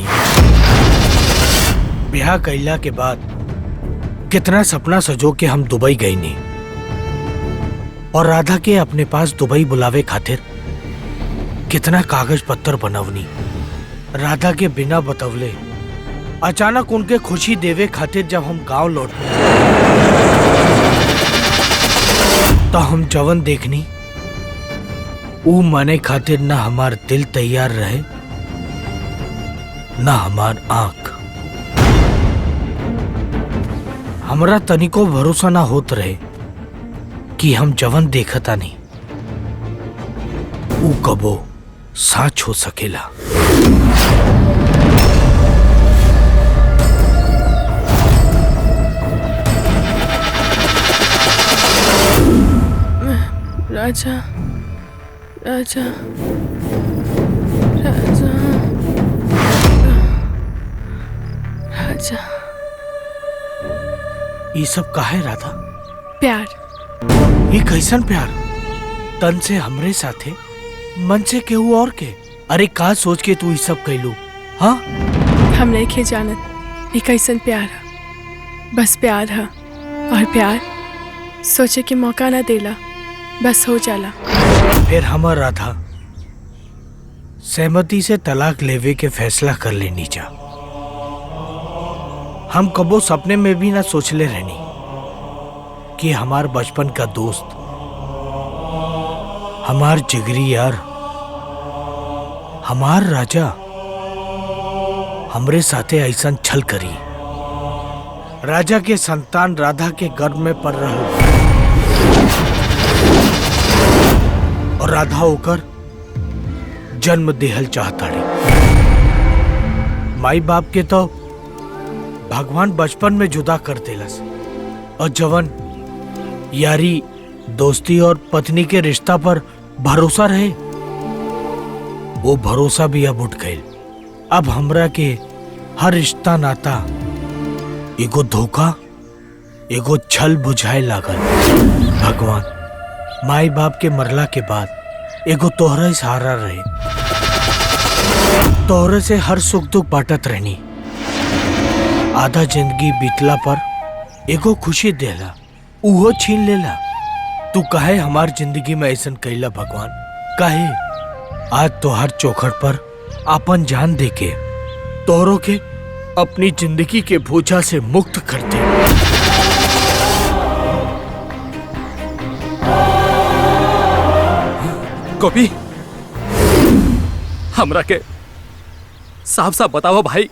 ब्याह कैला के बाद कितना सपना सजो के हम दुबई गई नहीं, और राधा के अपने पास दुबई बुलावे खातिर कितना कागज पत्तर बनवनी। राधा के बिना बतवले अचानक उनके खुशी देवे खातिर जब हम गांव लौटे तो हम जवन देखनी ऊ माने खातिर ना हमार दिल तैयार रहे ना हमार आंख। हमरा तनिको भरोसा ना होत रहे कि हम जवन देखता नहीं ऊ कबो सच हो सकेला। राजा, राजा, राजा, राजा। ये सब काहे राधा? प्यार। ये कैसन प्यार? तन से हमरे साथे, मन से केहू और के? अरे का सोच के तू ये सब कैलू? हाँ, हम नहीं खे जानत ये कैसन प्यार है। बस प्यार है, और प्यार सोचे के मौका ना देला, बस हो जाला। फिर हमर राधा सहमति से तलाक लेवे के फैसला कर लेनी जा। हम कबो सपने में भी ना सोचले रहनी कि हमार बचपन का दोस्त, हमार जिगरी यार, हमार राजा हमरे साथे ऐसा छल करी। राजा के संतान राधा के गर्भ में पड़ रहा और राधा होकर जन्म देहल चाहताड़ी। माई बाप के तो भगवान बचपन में जुदा कर देलस, और जवन यारी, दोस्ती और पत्नी के रिश्ता पर भरोसा रहे वो भरोसा भी अब उठ गए। अब हमरा के हर रिश्ता नाता एगो धोखा, एगो छल बुझाए लागल। भगवान माई बाप के मरला के बाद एगो तोहरा ही सहारा रहे, तोहरे से हर सुख दुख बांटत रहनी। आधा जिंदगी बीतला पर एगो खुशी देला उहो छीन लेला। तू काहे हमार जिंदगी में ऐसन कैला भगवान? काहे आज तो हर चौखट पर अपन जान देके तोहरों के अपनी जिंदगी के बोझा से मुक्त करते। गोपी, हमरा के साफ साफ बताओ भाई,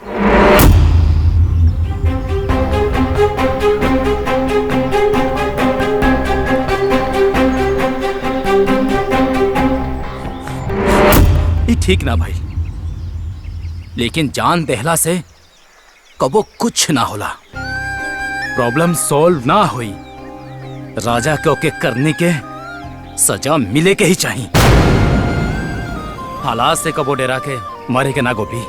ये ठीक ना भाई, लेकिन जान देहला से कबो कुछ ना होला, प्रॉब्लम सॉल्व ना हुई। राजा के ओके करने के सजा मिले के ही चाहिए। हालात से कबो डेरा के मरे के ना गोपी,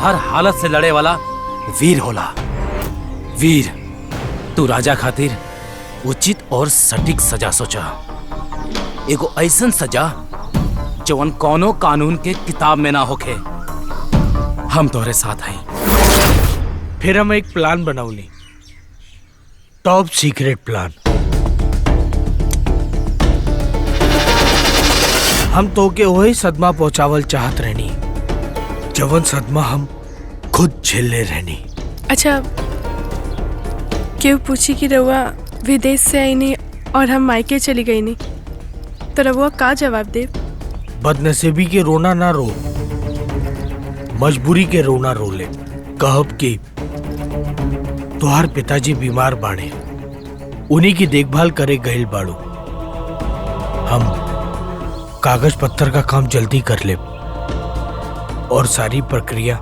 हर हालत से लड़े वाला वीर होला। वीर, तू राजा खातिर उचित और सटीक सजा सोचा, एगो ऐसन सजा जवन कौनो कानून के किताब में ना होखे। हम तोहरे साथ हैं। फिर हम एक प्लान बनाऊली, टॉप सीक्रेट प्लान। हम तो के वही सदमा पहुंचावल चाहत रहनी जवन सदमा हम खुद झेले रहनी। अच्छा, क्यों पूछी कि रउआ विदेश से आई नहीं और हम मायके चली गई नहीं, तो रउआ का जवाब दे? बदनसीबी के रोना ना रो, मजबूरी के रोना रो ले। कहब कि तुहार पिताजी बीमार बाड़े, उन्हीं की देखभाल करे गईल बाड़ू। हम कागज पत्थर का काम जल्दी कर ले और सारी प्रक्रिया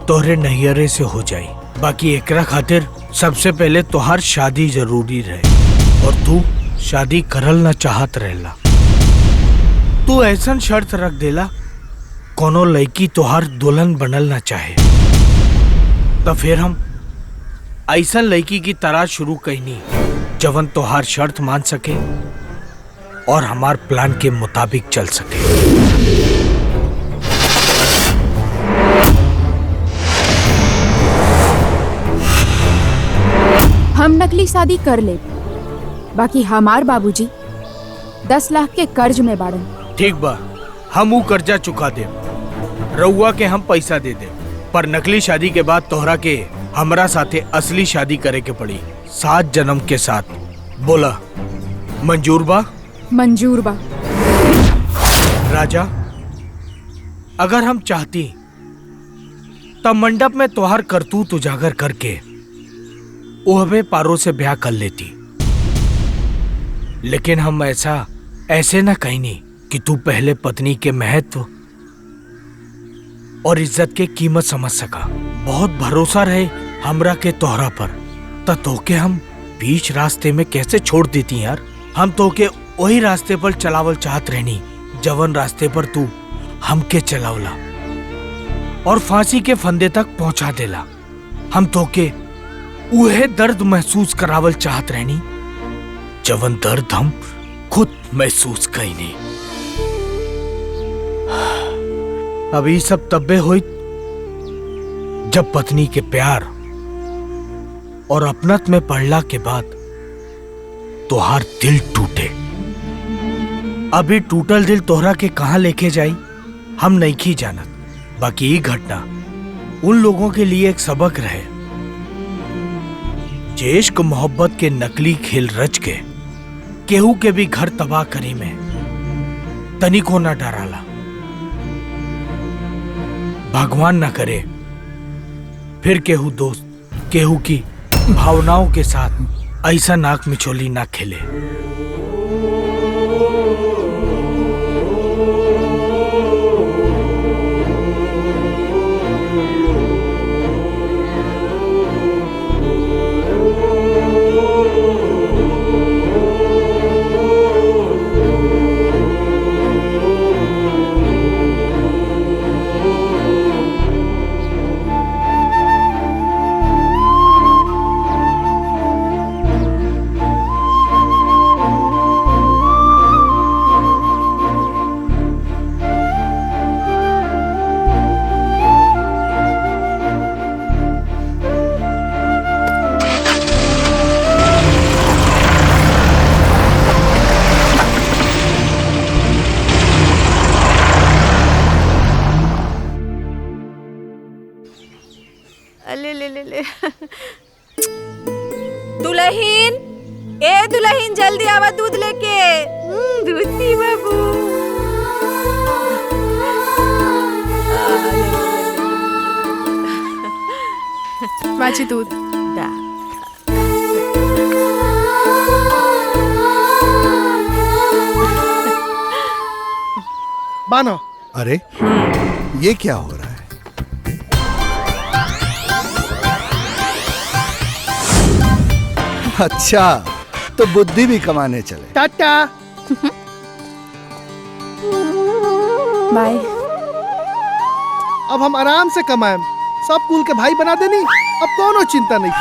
तोहरे नैहरे से हो जाई। बाकी एकरा खातिर सबसे पहले तुहार शादी जरूरी रहे, और तू शादी करल ना चाहत रहला। तू ऐसन शर्त रख देला कोनो लड़की तोहार दुल्हन बनल ना चाहे, तो फिर हम ऐसन लड़की की तलाश शुरू कईनी जवन तोहार शर्त मान सके और हमार प्लान के मुताबिक चल सके। हम नकली शादी कर ले, बाकी हमार बाबूजी 10 लाख के कर्ज में बाड़न। ठीक बा, हम ऊ कर्जा चुका दे, रउआ के हम पैसा दे दे, पर नकली शादी के बाद तोहरा के हमरा साथे असली शादी करे के पड़ी, 7 जन्म के साथ। बोला मंजूर बा? मंजूर बा। राजा, अगर हम चाहती तब मंडप में तोहर करतूत उजागर करके ओहबे पारो से ब्याह कर लेती, लेकिन हम ऐसे न कहनी कि तू पहले पत्नी के महत्व और इज्जत के कीमत समझ सका। बहुत भरोसा रहे हमरा के तोहरा पर, त तोके हम बीच रास्ते में कैसे छोड़ देती यार। हम तोके वही रास्ते पर चलावल चाहत रहनी जवन रास्ते पर तू हमके चलावला और फांसी के फंदे तक पहुंचा देला। हम तोके उहे दर्द महसूस करावल चाहत रहनी जवन दर्द हम खुद महसूस कईनी। अभी सब तब्बे हुई जब पत्नी के प्यार और अपनत में पड़ला के बाद तोहार दिल टूटे। अभी टूटल दिल तोहरा के कहां लेके जाई हम नहीं जानत, बाकी ये घटना उन लोगों के लिए एक सबक रहे जे इश्क मोहब्बत के नकली खेल रच के केहू के भी घर तबाह करी में तनिको ना डराला। भगवान ना करे फिर केहू दोस्त केहू की भावनाओं के साथ ऐसा नाक मिचोली ना खेले। ले ले ले ले। दुल्हन, ए दुल्हन जल्दी आवा दूध लेके। दूध पी बाबू। माची दूध। बानो। अरे ये क्या हो रहा है? अच्छा, तो बुद्धि भी कमाने चले। टाटा। बाय। अब हम आराम से कमाएं, सब कुल के भाई बना देनी, अब कोनो चिंता नहीं।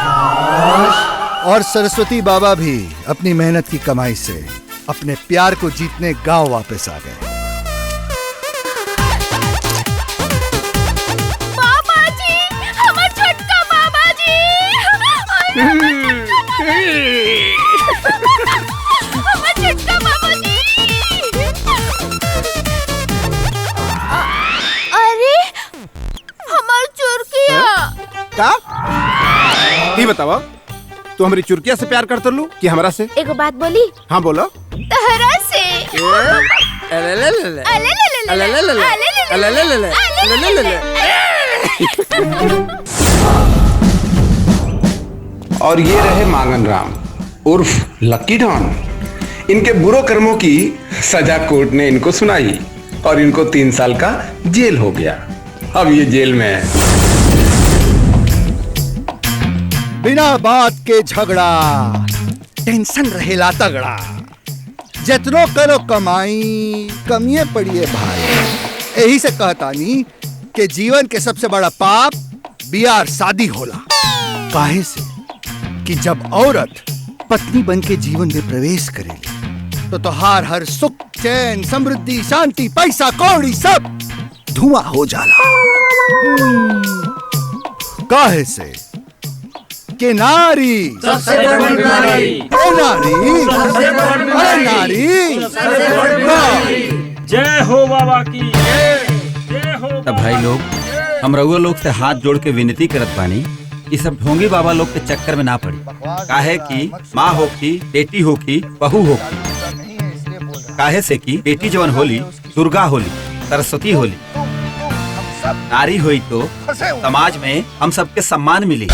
और सरस्वती बाबा भी अपनी मेहनत की कमाई से अपने प्यार को जीतने गांव वापस आ गए। बाबा जी, हमार छोटका बाबा जी। हमार छोटका बाबा जी। अरे हमार चुरकिया। का? ये बतावा, तू हमारी चुरकिया से प्यार करते लू कि हमरा से? एगो बात बोली। हाँ बोलो। तहरा से। और ये रहे मांगन राम उर्फ लक्की डॉन। इनके बुरे कर्मों की सजा कोर्ट ने इनको सुनाई और इनको 3 साल का जेल हो गया। अब ये जेल में है। बिना बात के झगड़ा, टेंशन रहेला तगड़ा। जितनो करो कमाई, कमिए पड़िए भाई। यही से कहतानी कि जीवन के सबसे बड़ा पाप बियाह शादी होला। काहे से कि जब औरत पत्नी बन के जीवन में प्रवेश करेगी तो तोहार हर सुख, चैन, समृद्धि, शांति, पैसा कौड़ी सब धुआं हो जाला। काहे से कि नारी सबसे बड़ी नारी। नारी जय हो बाबा की जय हो। तब भाई लोग, हम रउआ लोग से हाथ जोड़ के विनती करत बानी, ये सब ढोंगी बाबा लोग के चक्कर में ना पड़ी। काहे कि माँ होखी, बेटी होखी, बहू होखी। काहे से कि बेटी जवन होली दुर्गा होली, सरस्वती होली। नारी हुई तो समाज में हम सबके सम्मान मिली।